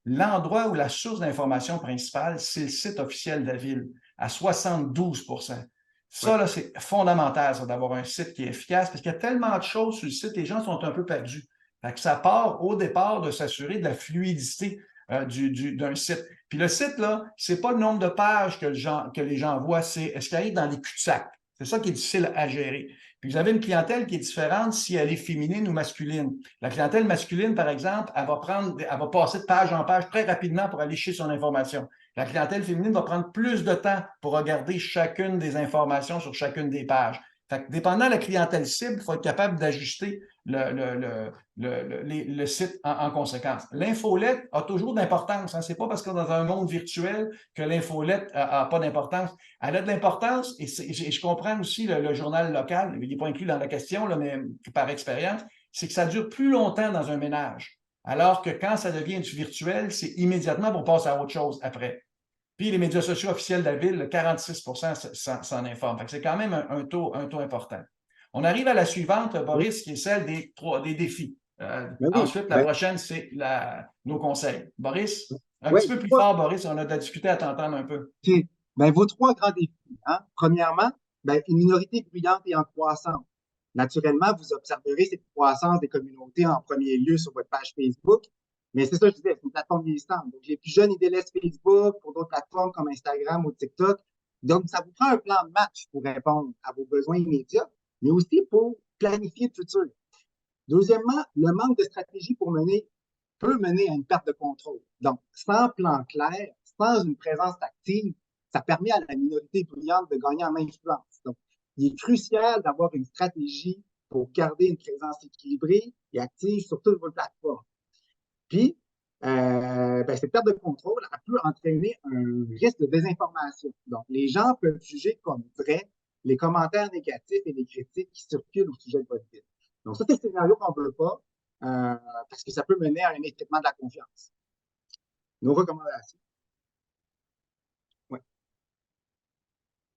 l'endroit où la source d'information principale, c'est le site officiel de la ville, à 72%. Ça, là, c'est fondamental, ça, d'avoir un site qui est efficace, parce qu'il y a tellement de choses sur le site, les gens sont un peu perdus. Fait que ça part au départ de s'assurer de la fluidité d'un site. Puis le site, là, c'est pas le nombre de pages que les gens voient, c'est est-ce qu'il arrive dans les cul-de-sac. C'est ça qui est difficile à gérer. Puis vous avez une clientèle qui est différente si elle est féminine ou masculine. La clientèle masculine, par exemple, elle va passer de page en page très rapidement pour aller chercher son information. La clientèle féminine va prendre plus de temps pour regarder chacune des informations sur chacune des pages. Fait que dépendant de la clientèle cible, il faut être capable d'ajuster le site en conséquence. L'infolette a toujours d'importance. Hein. Ce n'est pas parce qu'on est dans un monde virtuel que l'infolette n'a pas d'importance. Elle a de l'importance et je comprends aussi le journal local, il n'est pas inclus dans la question, là, mais par expérience, c'est que ça dure plus longtemps dans un ménage. Alors que quand ça devient du virtuel, c'est immédiatement qu'on passe à autre chose après. Puis les médias sociaux officiels de la ville, 46 s'en informent. C'est quand même un taux important. On arrive à la suivante, Oui, Boris, qui est celle des défis. mais oui. Ensuite, la prochaine, c'est nos conseils. Boris, un petit Oui, peu plus fort, Boris, on a de discuter à t'entendre un peu. OK. Ben, vos trois grands défis. Hein? Premièrement, ben, une minorité bruyante et en croissance. Naturellement, vous observerez cette croissance des communautés en premier lieu sur votre page Facebook. Mais c'est ça, je disais, c'est une plateforme vieillissante. Donc, les plus jeunes, ils délaissent Facebook pour d'autres plateformes comme Instagram ou TikTok. Donc, ça vous prend un plan de match pour répondre à vos besoins immédiats, mais aussi pour planifier le futur. Deuxièmement, le manque de stratégie peut mener à une perte de contrôle. Donc, sans plan clair, sans une présence active, ça permet à la minorité bruyante de gagner en influence. Donc, il est crucial d'avoir une stratégie pour garder une présence équilibrée et active sur toutes vos plateformes. Puis, ben, cette perte de contrôle, elle peut entraîner un risque de désinformation. Donc, les gens peuvent juger comme vrais les commentaires négatifs et les critiques qui circulent au sujet de votre ville. Donc, ça, c'est le scénario qu'on ne veut pas parce que ça peut mener à un effritement de la confiance. Nos recommandations. Ouais.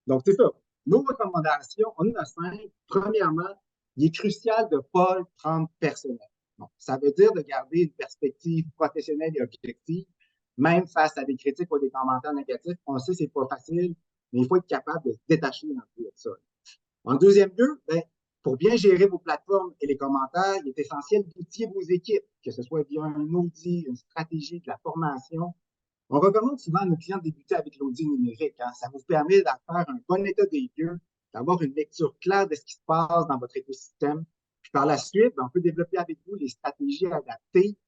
Donc, c'est ça. Nos recommandations, on en a 5. Premièrement, il est crucial de ne pas le prendre personnel. Donc, ça veut dire de garder une perspective professionnelle et objective, même face à des critiques ou des commentaires négatifs. On sait que ce n'est pas facile, mais il faut être capable de se détacher un peu de ça. En deuxième lieu, ben, pour bien gérer vos plateformes et les commentaires, il est essentiel d'outiller vos équipes, que ce soit via un outil, une stratégie, de la formation. On recommande souvent à nos clients de débuter avec l'audit numérique. Hein. Ça vous permet de faire un bon état des lieux, d'avoir une lecture claire de ce qui se passe dans votre écosystème. Puis par la suite, ben, on peut développer avec vous les stratégies adaptées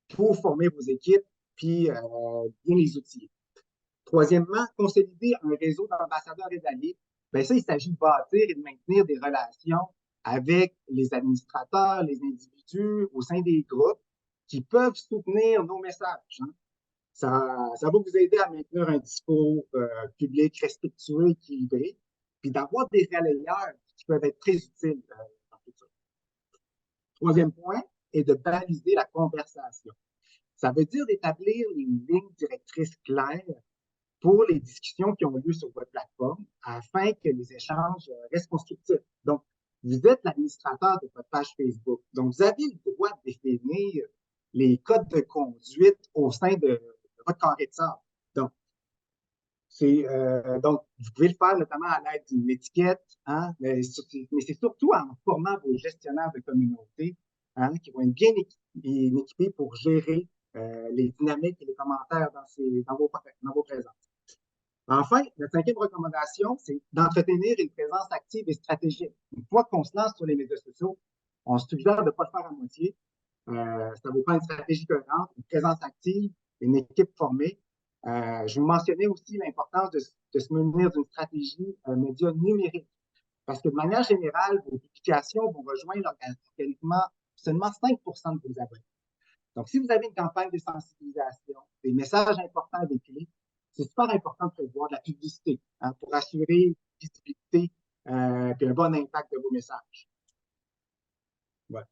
pour former vos équipes, puis bien les outiller. Troisièmement, consolider un réseau d'ambassadeurs et d'alliés. Bien, ça, il s'agit de bâtir et de maintenir des relations avec les administrateurs, les individus au sein des groupes qui peuvent soutenir nos messages. Hein. Ça va vous aider à maintenir un discours public respectueux, équilibré, puis d'avoir des relayeurs qui peuvent être très utiles dans le futur. Troisième point est de baliser la conversation. Ça veut dire d'établir une ligne directrice claire pour les discussions qui ont lieu sur votre plateforme afin que les échanges restent constructifs. Donc, vous êtes l'administrateur de votre page Facebook. Donc, vous avez le droit de définir les codes de conduite au sein de votre carré de sable. Donc, vous pouvez le faire notamment à l'aide d'une étiquette, hein, mais c'est surtout en formant vos gestionnaires de communauté hein, qui vont être bien équipés pour gérer les dynamiques et les commentaires dans vos présences. Enfin, la cinquième recommandation, c'est d'entretenir une présence active et stratégique. Une fois qu'on se lance sur les médias sociaux, on se suggère de ne pas le faire à moitié. Ça vous prend une stratégie cohérente, une présence active, une équipe formée. Je vous mentionnais aussi l'importance de se munir d'une stratégie média numérique. Parce que de manière générale, vos publications vont rejoindre organiquement seulement 5 de vos abonnés. Donc, si vous avez une campagne de sensibilisation, des messages importants à véhiculer, c'est super important de prévoir de la publicité hein, pour assurer une visibilité et un bon impact de vos messages. Voilà.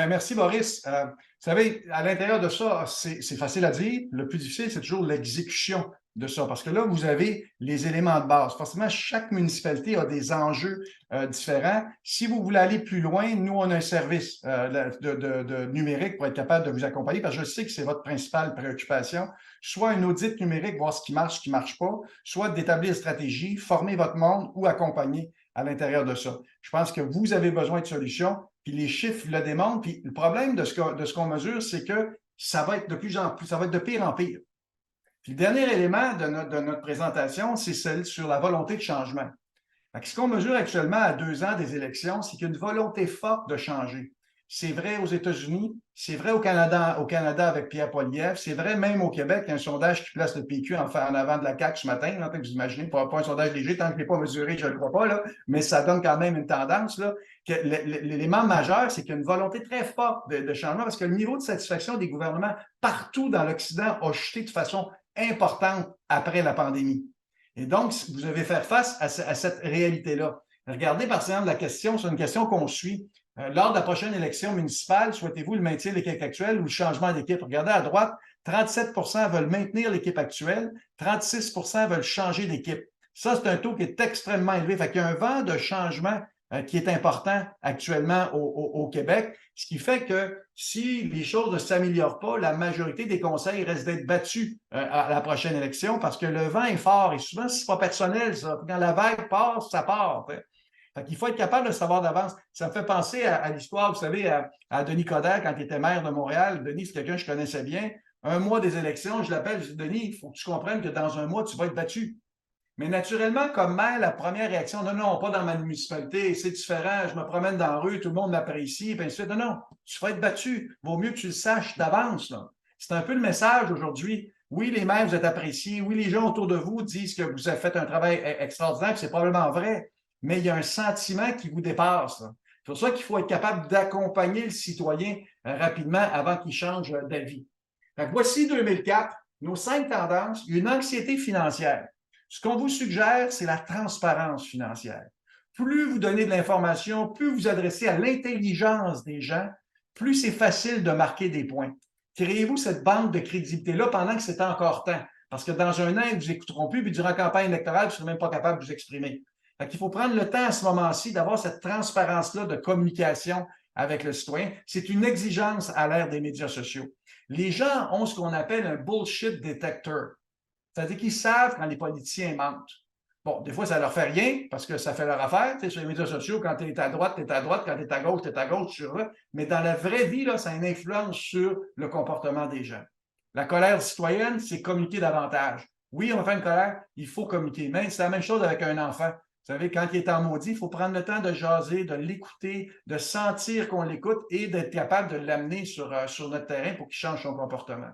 Merci, Boris. Vous savez, à l'intérieur de ça, c'est facile à dire. Le plus difficile, c'est toujours l'exécution de ça. Parce que là, vous avez les éléments de base. Forcément, chaque municipalité a des enjeux différents. Si vous voulez aller plus loin, nous, on a un service de numérique pour être capable de vous accompagner, parce que je sais que c'est votre principale préoccupation. Soit un audit numérique, voir ce qui ne marche pas, soit d'établir une stratégie, former votre monde ou accompagner à l'intérieur de ça. Je pense que vous avez besoin de solutions, puis les chiffres le démontrent. Puis le problème de ce qu'on mesure, c'est que ça va être de plus en plus, ça va être de pire en pire. Puis le dernier élément de notre présentation, c'est celle sur la volonté de changement. Ce qu'on mesure actuellement à 2 ans des élections, c'est qu'il y a une volonté forte de changer. c'est vrai aux États-Unis, c'est vrai au Canada avec Pierre Poilievre, c'est vrai même au Québec. Il y a un sondage qui place le PQ en avant de la CAQ ce matin. Là, vous imaginez, pas un sondage léger, tant que je ne l'ai pas mesuré, je ne le crois pas, là, mais ça donne quand même une tendance. Là, que l'élément majeur, c'est qu'il y a une volonté très forte de changement parce que le niveau de satisfaction des gouvernements partout dans l'Occident a chuté de façon importante après la pandémie. Et donc, vous devez faire face à cette réalité-là. Regardez, par exemple, la question, c'est une question qu'on suit. Lors de la prochaine élection municipale, souhaitez-vous le maintien de l'équipe actuelle ou le changement d'équipe? Regardez à droite, 37 veulent maintenir l'équipe actuelle, 36 veulent changer d'équipe. Ça, c'est un taux qui est extrêmement élevé. Fait qu'il y a un vent de changement qui est important actuellement au Québec, ce qui fait que si les choses ne s'améliorent pas, la majorité des conseils restent d'être battus à la prochaine élection parce que le vent est fort et souvent, c'est pas personnel, ça. Quand la vague passe, ça part. Il faut être capable de savoir d'avance. Ça me fait penser à l'histoire, vous savez, à Denis Coderre quand il était maire de Montréal. Denis, c'est quelqu'un que je connaissais bien. Un mois des élections, je l'appelle, je dis, Denis, il faut que tu comprennes que dans un mois, tu vas être battu. Mais naturellement, comme maire, la première réaction, non, non, pas dans ma municipalité, c'est différent, je me promène dans la rue, tout le monde m'apprécie, puis ainsi de suite. Non, non, tu vas être battu. Vaut mieux que tu le saches d'avance. C'est un peu le message aujourd'hui. Oui, les maires, vous êtes appréciés. Oui, les gens autour de vous disent que vous avez fait un travail extraordinaire, puis c'est probablement vrai. Mais il y a un sentiment qui vous dépasse. C'est pour ça qu'il faut être capable d'accompagner le citoyen rapidement avant qu'il change d'avis. Voici 2004, nos 5 tendances, une anxiété financière. Ce qu'on vous suggère, c'est la transparence financière. Plus vous donnez de l'information, plus vous adressez à l'intelligence des gens, plus c'est facile de marquer des points. Créez-vous cette banque de crédibilité-là pendant que c'est encore temps. Parce que dans un an, ils ne vous écouteront plus, puis durant la campagne électorale, vous ne serez même pas capable de vous exprimer. Il faut prendre le temps à ce moment-ci d'avoir cette transparence-là de communication avec le citoyen. C'est une exigence à l'ère des médias sociaux. Les gens ont ce qu'on appelle un bullshit detector. C'est-à-dire qu'ils savent quand les politiciens mentent. Bon, des fois, ça ne leur fait rien parce que ça fait leur affaire. Tu sais, sur les médias sociaux, quand tu es à droite, tu es à droite. Quand tu es à gauche, tu es à gauche. Mais dans la vraie vie, là, ça a une influence sur le comportement des gens. La colère citoyenne, c'est communiquer davantage. Oui, on fait une colère, il faut communiquer. Mais c'est la même chose avec un enfant. Vous savez, quand il est en maudit, il faut prendre le temps de jaser, de l'écouter, de sentir qu'on l'écoute et d'être capable de l'amener sur notre terrain pour qu'il change son comportement.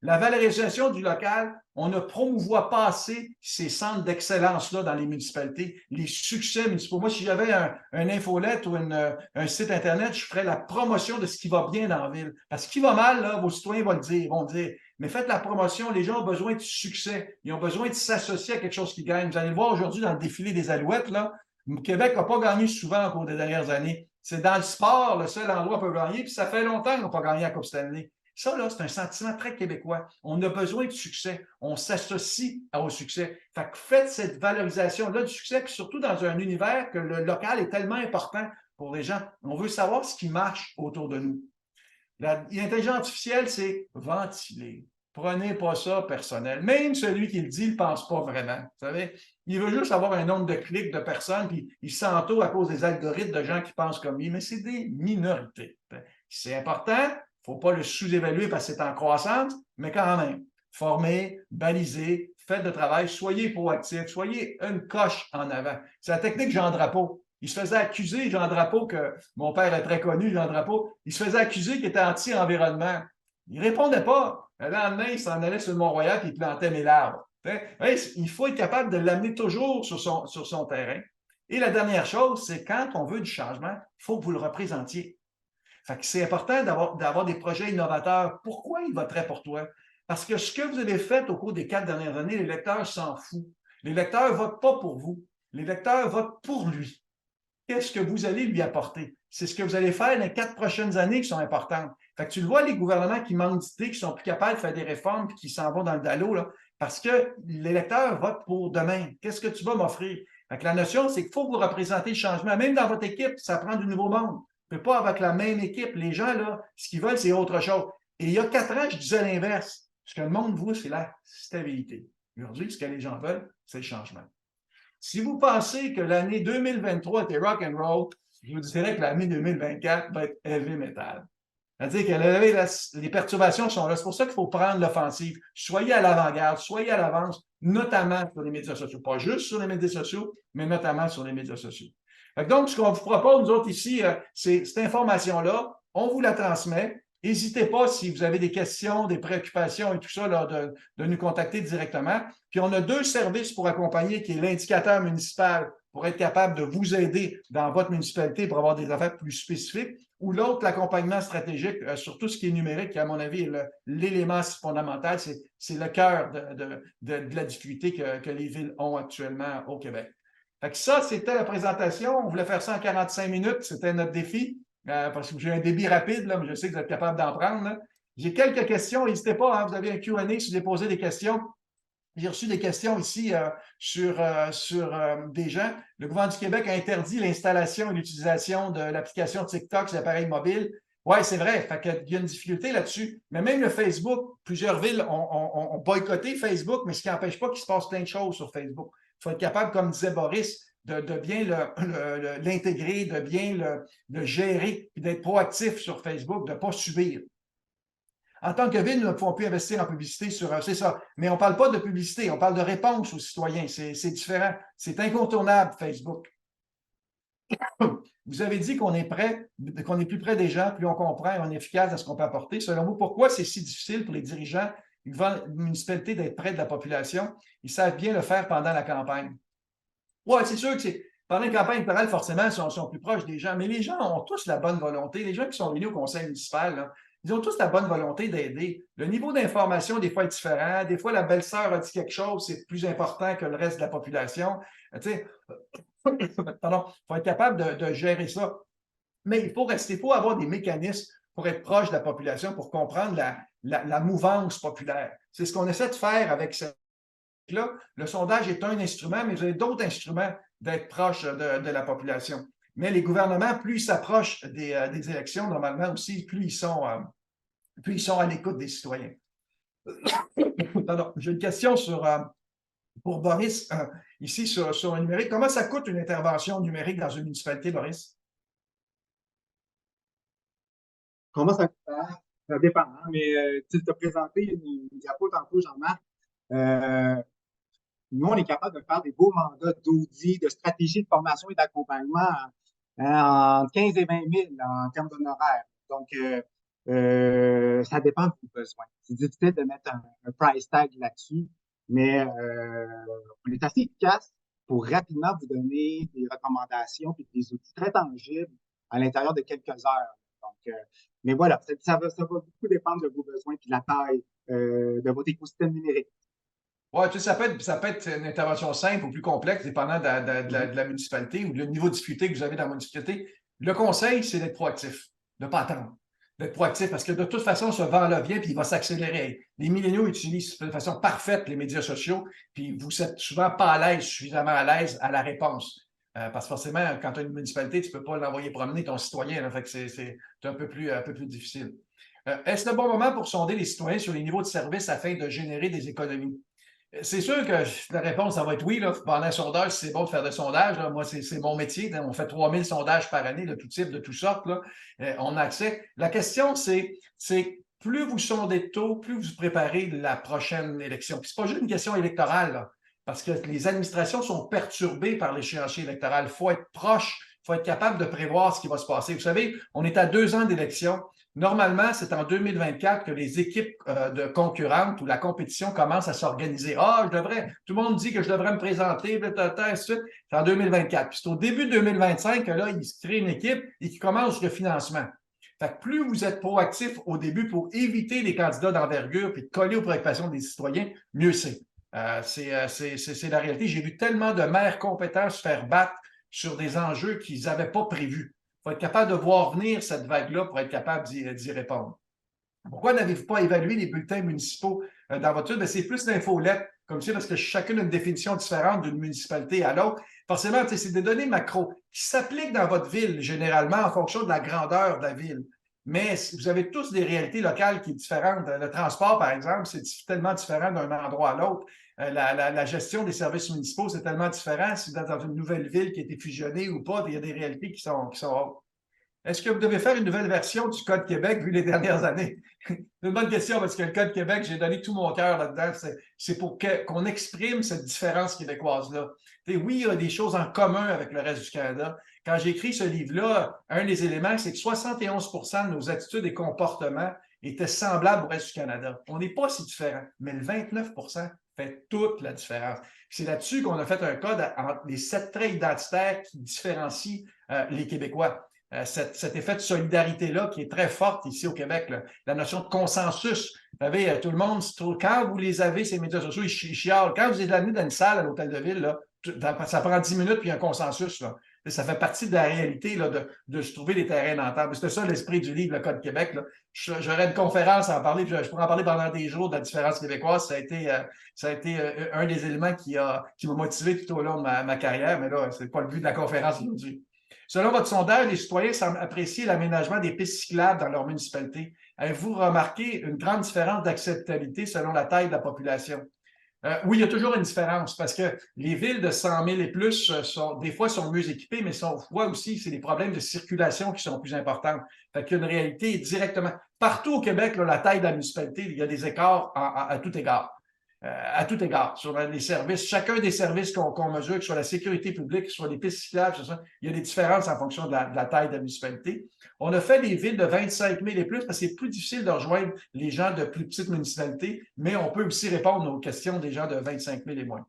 La valorisation du local, on ne promouvoit pas assez ces centres d'excellence-là dans les municipalités, les succès municipaux. Moi, si j'avais un infolette ou un site Internet, je ferais la promotion de ce qui va bien dans la ville. Parce que ce qui va mal, là, vos citoyens vont dire, mais faites la promotion, les gens ont besoin de succès, ils ont besoin de s'associer à quelque chose qui gagne. Vous allez le voir aujourd'hui dans le défilé des Alouettes, là, le Québec n'a pas gagné souvent au cours des dernières années. C'est dans le sport, le seul endroit où on peut gagner, puis ça fait longtemps qu'on n'a pas gagné à Coupe Stanley. Ça, là, c'est un sentiment très québécois. On a besoin de succès. On s'associe au succès. Fait que faites cette valorisation-là du succès, puis surtout dans un univers que le local est tellement important pour les gens. On veut savoir ce qui marche autour de nous. L'intelligence artificielle, c'est ventiler. Prenez pas ça personnel. Même celui qui le dit ne le pense pas vraiment. Vous savez, il veut juste avoir un nombre de clics de personnes, puis il s'entoure à cause des algorithmes de gens qui pensent comme lui, mais c'est des minorités. C'est important. Il ne faut pas le sous-évaluer parce que c'est en croissance, mais quand même, formez, balisez, faites de travail, soyez proactifs, soyez une coche en avant. C'est la technique Jean Drapeau. Il se faisait accuser, Jean Drapeau, que mon père est très connu, Jean Drapeau, il se faisait accuser qu'il était anti-environnement. Il ne répondait pas. Le lendemain, il s'en allait sur le Mont-Royal et il plantait mes arbres. Il faut être capable de l'amener toujours sur son terrain. Et la dernière chose, c'est quand on veut du changement, il faut que vous le représentiez. Fait que c'est important d'avoir des projets innovateurs. Pourquoi ils voteraient pour toi? Parce que ce que vous avez fait au cours des 4 dernières années, les lecteurs s'en foutent. Les lecteurs ne votent pas pour vous. Les lecteurs votent pour lui. Qu'est-ce que vous allez lui apporter? C'est ce que vous allez faire les 4 prochaines années qui sont importantes. Fait que tu le vois, les gouvernements qui manquent d'idées, qui sont plus capables de faire des réformes et qui s'en vont dans le dallo, là, parce que les lecteurs votent pour demain. Qu'est-ce que tu vas m'offrir? Fait que la notion, c'est qu'il faut vous représenter le changement. Même dans votre équipe, ça prend du nouveau monde. On ne peut pas avec la même équipe. Les gens, là, ce qu'ils veulent, c'est autre chose. Et il y a 4 ans, je disais l'inverse. Ce que le monde veut, c'est la stabilité. Aujourd'hui, ce que les gens veulent, c'est le changement. Si vous pensez que l'année 2023 était rock and roll, je vous dirais que l'année 2024 va être heavy metal. C'est-à-dire que les perturbations sont là. C'est pour ça qu'il faut prendre l'offensive. Soyez à l'avant-garde, soyez à l'avance, notamment sur les médias sociaux. Pas juste sur les médias sociaux, mais notamment sur les médias sociaux. Donc, ce qu'on vous propose, nous autres ici, c'est cette information-là. On vous la transmet. N'hésitez pas, si vous avez des questions, des préoccupations et tout ça, là, de nous contacter directement. Puis on a 2 services pour accompagner, qui est l'indicateur municipal pour être capable de vous aider dans votre municipalité pour avoir des affaires plus spécifiques, ou l'autre, l'accompagnement stratégique sur tout ce qui est numérique, qui, à mon avis, est l'élément fondamental, c'est le cœur de la difficulté que les villes ont actuellement au Québec. Fait que ça, c'était la présentation. On voulait faire ça en 45 minutes. C'était notre défi. Parce que j'ai un débit rapide, là, mais je sais que vous êtes capable d'en prendre. J'ai quelques questions. N'hésitez pas, hein, vous avez un Q&A si vous voulez poser des questions. J'ai reçu des questions ici sur des gens. Le gouvernement du Québec a interdit l'installation et l'utilisation de l'application TikTok sur l'appareil mobile. Oui, c'est vrai. Fait qu'il y a une difficulté là-dessus. Mais même le Facebook, plusieurs villes ont boycotté Facebook, mais ce qui n'empêche pas qu'il se passe plein de choses sur Facebook. Il faut être capable, comme disait Boris, de bien l'intégrer, de bien le gérer, puis d'être proactif sur Facebook, de ne pas subir. En tant que ville, nous ne pouvons plus investir en publicité c'est ça. Mais on ne parle pas de publicité, on parle de réponse aux citoyens. C'est différent. C'est incontournable, Facebook. Vous avez dit qu'on est prêt, qu'on est plus près des gens, plus on comprend et on est efficace dans ce qu'on peut apporter. Selon vous, pourquoi c'est si difficile pour les dirigeants des municipalités d'être près de la population? Ils savent bien le faire pendant la campagne. Oui, c'est sûr que pendant une campagne électorale, forcément, ils sont plus proches des gens, mais les gens ont tous la bonne volonté. Les gens qui sont réunis au conseil municipal, là, ils ont tous la bonne volonté d'aider. Le niveau d'information, des fois, est différent. Des fois, la belle-sœur a dit quelque chose, c'est plus important que le reste de la population. Tu sais, pardon, il faut être capable de gérer ça. Mais il faut avoir des mécanismes pour être proche de la population, pour comprendre la mouvance populaire. C'est ce qu'on essaie de faire avec cette là, le sondage est un instrument, mais vous avez d'autres instruments d'être proche de la population. Mais les gouvernements, plus ils s'approchent des élections, normalement aussi, plus ils sont à l'écoute des citoyens. Pardon, j'ai une question pour Boris, ici sur le numérique. Comment ça coûte une intervention numérique dans une municipalité, Boris? Comment ça coûte? Ça dépend, hein, mais tu as présenté une diapo tantôt, Jean-Marc. Nous, on est capable de faire des beaux mandats d'audit, de stratégie de formation et d'accompagnement entre 15 et 20 000 en termes d'honoraires. Donc, ça dépend de vos besoins. C'est difficile de mettre un price tag là-dessus, mais on est assez efficace pour rapidement vous donner des recommandations et des outils très tangibles à l'intérieur de quelques heures. Donc, mais voilà, ça va beaucoup dépendre de vos besoins et de la taille de votre écosystème numérique. Oui, tu sais, ça peut être une intervention simple ou plus complexe, dépendant de la municipalité ou du niveau de difficulté que vous avez dans la municipalité. Le conseil, c'est d'être proactif, de ne pas attendre. D'être proactif, parce que de toute façon, ce vent-là vient, puis il va s'accélérer. Les milléniaux utilisent de façon parfaite les médias sociaux, puis vous êtes souvent pas à l'aise, suffisamment à l'aise à la réponse. Parce que forcément, quand tu as une municipalité, tu ne peux pas l'envoyer promener ton citoyen, là, fait que c'est un peu plus difficile. Est-ce le bon moment pour sonder les citoyens sur les niveaux de service afin de générer des économies? C'est sûr que la réponse, ça va être oui. Là. Pendant un sondage, c'est bon de faire des sondages. Là. Moi, c'est mon métier. On fait 3000 sondages par année de tout type, de toutes sortes. Là. On a accès. La question, c'est plus vous sondez tôt, plus vous préparez la prochaine élection. Puis c'est pas juste une question électorale, là, parce que les administrations sont perturbées par l'échéancier électoral. Il faut être proche, il faut être capable de prévoir ce qui va se passer. Vous savez, on est à 2 ans d'élection. Normalement, c'est en 2024 que les équipes de concurrentes ou la compétition commencent à s'organiser. Tout le monde dit que je devrais me présenter, c'est en 2024. Puis c'est au début de 2025 que là, ils se créent une équipe et qu'ils commencent le financement. Fait que plus vous êtes proactif au début pour éviter les candidats d'envergure et de coller aux préoccupations des citoyens, mieux c'est. C'est la réalité. J'ai vu tellement de maires compétents se faire battre sur des enjeux qu'ils n'avaient pas prévus. Il faut être capable de voir venir cette vague-là pour être capable d'y répondre. Pourquoi n'avez-vous pas évalué les bulletins municipaux dans votre étude? C'est plus l'infolette, comme ça, parce que chacune a une définition différente d'une municipalité à l'autre. Forcément, c'est des données macro qui s'appliquent dans votre ville, généralement, en fonction de la grandeur de la ville. Mais vous avez tous des réalités locales qui sont différentes. Le transport, par exemple, c'est tellement différent d'un endroit à l'autre. La gestion des services municipaux, c'est tellement différent si vous êtes dans une nouvelle ville qui a été fusionnée ou pas. Il y a des réalités qui sont autres. Est-ce que vous devez faire une nouvelle version du Code Québec vu les dernières années? C'est une bonne question parce que le Code Québec, j'ai donné tout mon cœur là-dedans. C'est pour qu'on exprime cette différence québécoise-là. Oui, il y a des choses en commun avec le reste du Canada. Quand j'ai écrit ce livre-là, un des éléments, c'est que 71 de nos attitudes et comportements étaient semblables au reste du Canada. On n'est pas si différents, mais le 29 fait toute la différence. C'est là-dessus qu'on a fait un code entre les 7 traits identitaires qui différencient les Québécois. Cet effet de solidarité-là qui est très forte ici au Québec, là. La notion de consensus. Vous savez, tout le monde, quand vous les avez, ces médias sociaux, ils chialent. Quand vous êtes amené dans une salle à l'hôtel de ville, là, ça prend 10 minutes puis un consensus. Là. Ça fait partie de la réalité là, de se trouver des terrains d'entente. C'était ça l'esprit du livre, le Code Québec. J'aurais une conférence à en parler, je pourrais en parler pendant des jours de la différence québécoise. Ça a été un des éléments qui m'a motivé tout au long de ma carrière, mais là, ce n'est pas le but de la conférence aujourd'hui. Selon votre sondage, les citoyens semblent apprécier l'aménagement des pistes cyclables dans leur municipalité. Avez-vous remarqué une grande différence d'acceptabilité selon la taille de la population? Oui, il y a toujours une différence parce que les villes de 100 000 et plus, des fois, sont mieux équipées, mais on voit aussi c'est des problèmes de circulation qui sont plus importants. Fait qu'il y a une réalité directement. Partout au Québec, là, la taille de la municipalité, il y a des écarts à tout égard. À tout égard, sur les services, chacun des services qu'on mesure, que ce soit la sécurité publique, que ce soit les pistes cyclables, il y a des différences en fonction de la taille de la municipalité. On a fait des villes de 25 000 et plus parce que c'est plus difficile de rejoindre les gens de plus petites municipalités, mais on peut aussi répondre aux questions des gens de 25 000 et moins.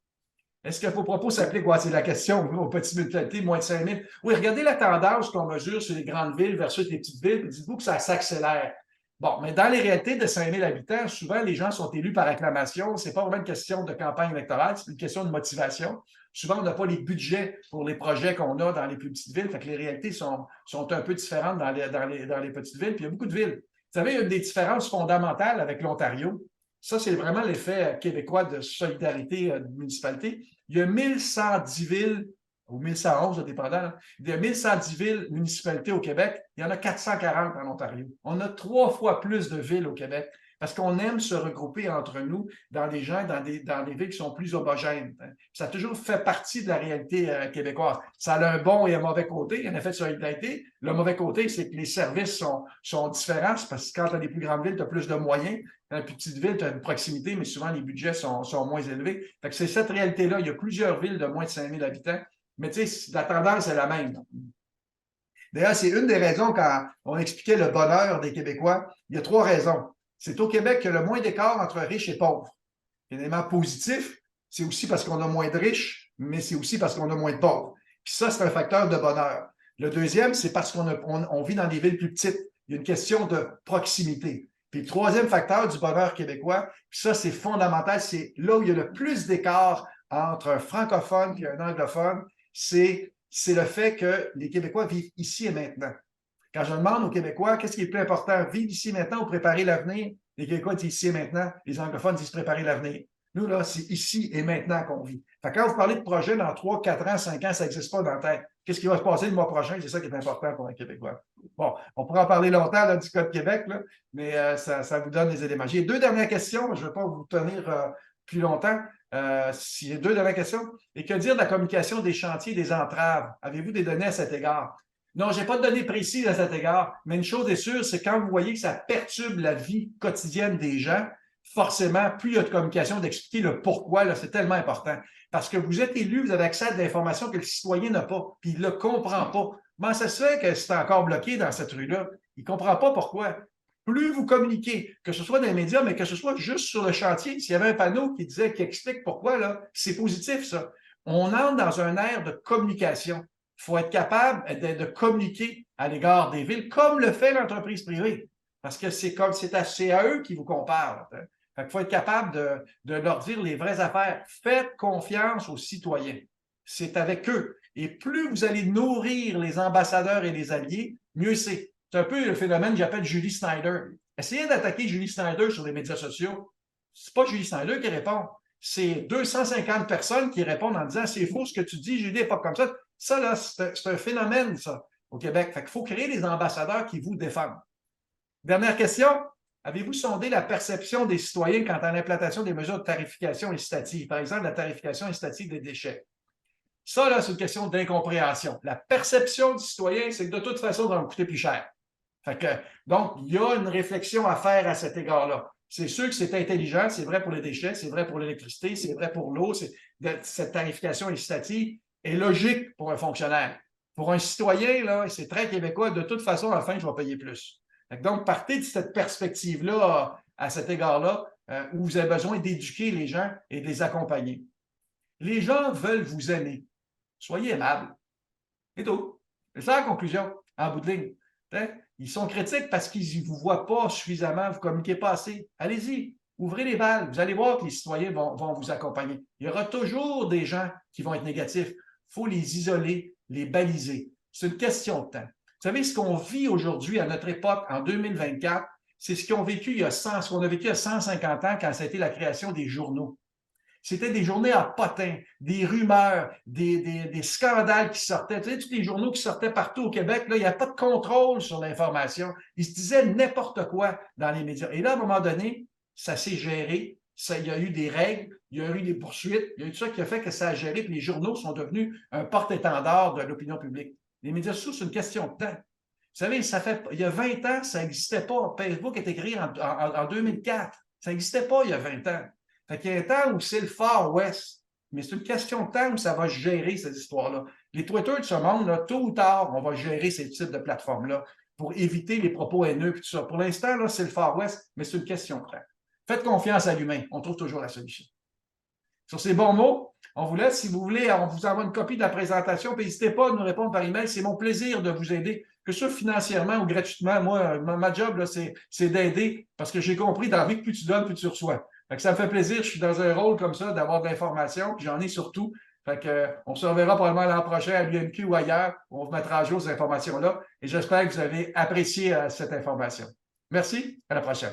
Est-ce que vos propos s'appliquent? Ouais, c'est la question aux petites municipalités, moins de 5 000. Oui, regardez la tendance qu'on mesure sur les grandes villes versus les petites villes, puis dites-vous que ça s'accélère. Bon, mais dans les réalités de 5 000 habitants, souvent, les gens sont élus par acclamation. Ce n'est pas vraiment une question de campagne électorale, c'est une question de motivation. Souvent, on n'a pas les budgets pour les projets qu'on a dans les plus petites villes. Fait que les réalités sont un peu différentes dans les petites villes. Puis il y a beaucoup de villes. Vous savez, il y a des différences fondamentales avec l'Ontario. Ça, c'est vraiment l'effet québécois de solidarité de municipalité. Il y a 1110 villes ou 1111, dépendant, là. Il y a 1110 villes, municipalités au Québec. Il y en a 440 en Ontario. On a 3 fois plus de villes au Québec parce qu'on aime se regrouper entre nous dans des gens, dans des villes qui sont plus homogènes. Ça a toujours fait partie de la réalité québécoise. Ça a un bon et un mauvais côté, un effet de solidarité. Le mauvais côté, c'est que les services sont différents parce que quand tu as des plus grandes villes, tu as plus de moyens. Dans les plus petites villes, tu as une proximité, mais souvent les budgets sont moins élevés. Fait que c'est cette réalité-là. Il y a plusieurs villes de moins de 5 000 habitants. Mais tu sais, la tendance est la même. D'ailleurs, c'est une des raisons quand on expliquait le bonheur des Québécois. Il y a 3 raisons. C'est au Québec qu'il y a le moins d'écart entre riches et pauvres. L'élément positif, c'est aussi parce qu'on a moins de riches, mais c'est aussi parce qu'on a moins de pauvres. Puis ça, c'est un facteur de bonheur. Le deuxième, c'est parce qu'on vit dans des villes plus petites. Il y a une question de proximité. Puis le troisième facteur du bonheur québécois, puis ça, c'est fondamental, c'est là où il y a le plus d'écart entre un francophone et un anglophone, c'est le fait que les Québécois vivent ici et maintenant. Quand je demande aux Québécois qu'est-ce qui est le plus important, vivre ici et maintenant ou préparer l'avenir, les Québécois disent ici et maintenant, les anglophones disent préparer l'avenir. Nous, là, c'est ici et maintenant qu'on vit. Fait que quand vous parlez de projet dans 3, 4 ans, 5 ans, ça n'existe pas dans la tête. Qu'est-ce qui va se passer le mois prochain? C'est ça qui est important pour un Québécois. Bon, on pourra en parler longtemps là, du Code Québec, là, mais ça vous donne des éléments. J'ai 2 dernières questions. Je ne vais pas vous tenir plus longtemps. S'il y a 2 dernières questions. Et que dire de la communication des chantiers, des entraves? Avez-vous des données à cet égard? Non, je n'ai pas de données précises à cet égard, mais une chose est sûre, c'est quand vous voyez que ça perturbe la vie quotidienne des gens, forcément, plus il y a de communication, d'expliquer le pourquoi, c'est tellement important. Parce que vous êtes élu, vous avez accès à de l'information que le citoyen n'a pas, puis il ne le comprend pas. Comment ça se fait que c'est encore bloqué dans cette rue-là? Il ne comprend pas pourquoi. Plus vous communiquez, que ce soit dans les médias, mais que ce soit juste sur le chantier, s'il y avait un panneau qui explique pourquoi, là, c'est positif, ça. On entre dans un air de communication. Il faut être capable de communiquer à l'égard des villes, comme le fait l'entreprise privée. Parce que c'est à eux qui vous comparent. Il faut être capable de leur dire les vraies affaires. Faites confiance aux citoyens. C'est avec eux. Et plus vous allez nourrir les ambassadeurs et les alliés, mieux c'est. C'est un peu le phénomène que j'appelle Julie Snyder. Essayez d'attaquer Julie Snyder sur les médias sociaux. C'est pas Julie Snyder qui répond. C'est 250 personnes qui répondent en disant « C'est faux ce que tu dis, Julie n'est pas comme ça ». Ça, là, c'est un phénomène, ça, au Québec. Fait qu'il faut créer des ambassadeurs qui vous défendent. Dernière question. Avez-vous sondé la perception des citoyens quant à l'implantation des mesures de tarification incitative, par exemple la tarification incitative des déchets? Ça, là, c'est une question d'incompréhension. La perception du citoyen, c'est que de toute façon, ça va me coûter plus cher. Fait que, donc, il y a une réflexion à faire à cet égard-là. C'est sûr que c'est intelligent, c'est vrai pour les déchets, c'est vrai pour l'électricité, c'est vrai pour l'eau. Cette tarification incitative est logique pour un fonctionnaire. Pour un citoyen, là, c'est très québécois, de toute façon, à la fin, je vais payer plus. Donc, partez de cette perspective-là à cet égard-là, où vous avez besoin d'éduquer les gens et de les accompagner. Les gens veulent vous aimer. Soyez aimable. C'est tout. C'est ça la conclusion, en bout de ligne. Ils sont critiques parce qu'ils ne vous voient pas suffisamment, vous ne communiquez pas assez. Allez-y, ouvrez les balles. Vous allez voir que les citoyens vont vous accompagner. Il y aura toujours des gens qui vont être négatifs. Il faut les isoler, les baliser. C'est une question de temps. Vous savez, ce qu'on vit aujourd'hui à notre époque, en 2024, c'est ce qu'on a vécu il y a 150 ans quand ça a été la création des journaux. C'était des journées à potins, des rumeurs, des scandales qui sortaient. Tu sais, tous les journaux qui sortaient partout au Québec, là, il n'y a pas de contrôle sur l'information. Ils se disaient n'importe quoi dans les médias. Et là, à un moment donné, ça s'est géré. Il y a eu des règles, il y a eu des poursuites, il y a eu tout ça qui a fait que ça a géré, puis les journaux sont devenus un porte-étendard de l'opinion publique. Les médias sociaux, c'est une question de temps. Vous savez, il y a 20 ans, ça n'existait pas. Facebook a été créé en 2004. Ça n'existait pas il y a 20 ans. Fait qu'il y a un temps où c'est le Far West, mais c'est une question de temps où ça va gérer cette histoire-là. Les Twitter de ce monde, là, tôt ou tard, on va gérer ces types de plateformes-là pour éviter les propos haineux et tout ça. Pour l'instant, là, c'est le Far West, mais c'est une question de temps. Faites confiance à l'humain, on trouve toujours la solution. Sur ces bons mots, on vous laisse. Si vous voulez, on vous envoie une copie de la présentation. N'hésitez pas à nous répondre par email. C'est mon plaisir de vous aider, que ce soit financièrement ou gratuitement. Moi, ma job, c'est d'aider parce que j'ai compris dans la vie que plus tu donnes, plus tu reçois. Fait que ça me fait plaisir. Je suis dans un rôle comme ça d'avoir de l'information, puis j'en ai surtout. Fait que, on se reverra probablement l'an prochain à l'UMQ ou ailleurs. On vous mettra à jour ces informations-là. Et j'espère que vous avez apprécié cette information. Merci. À la prochaine.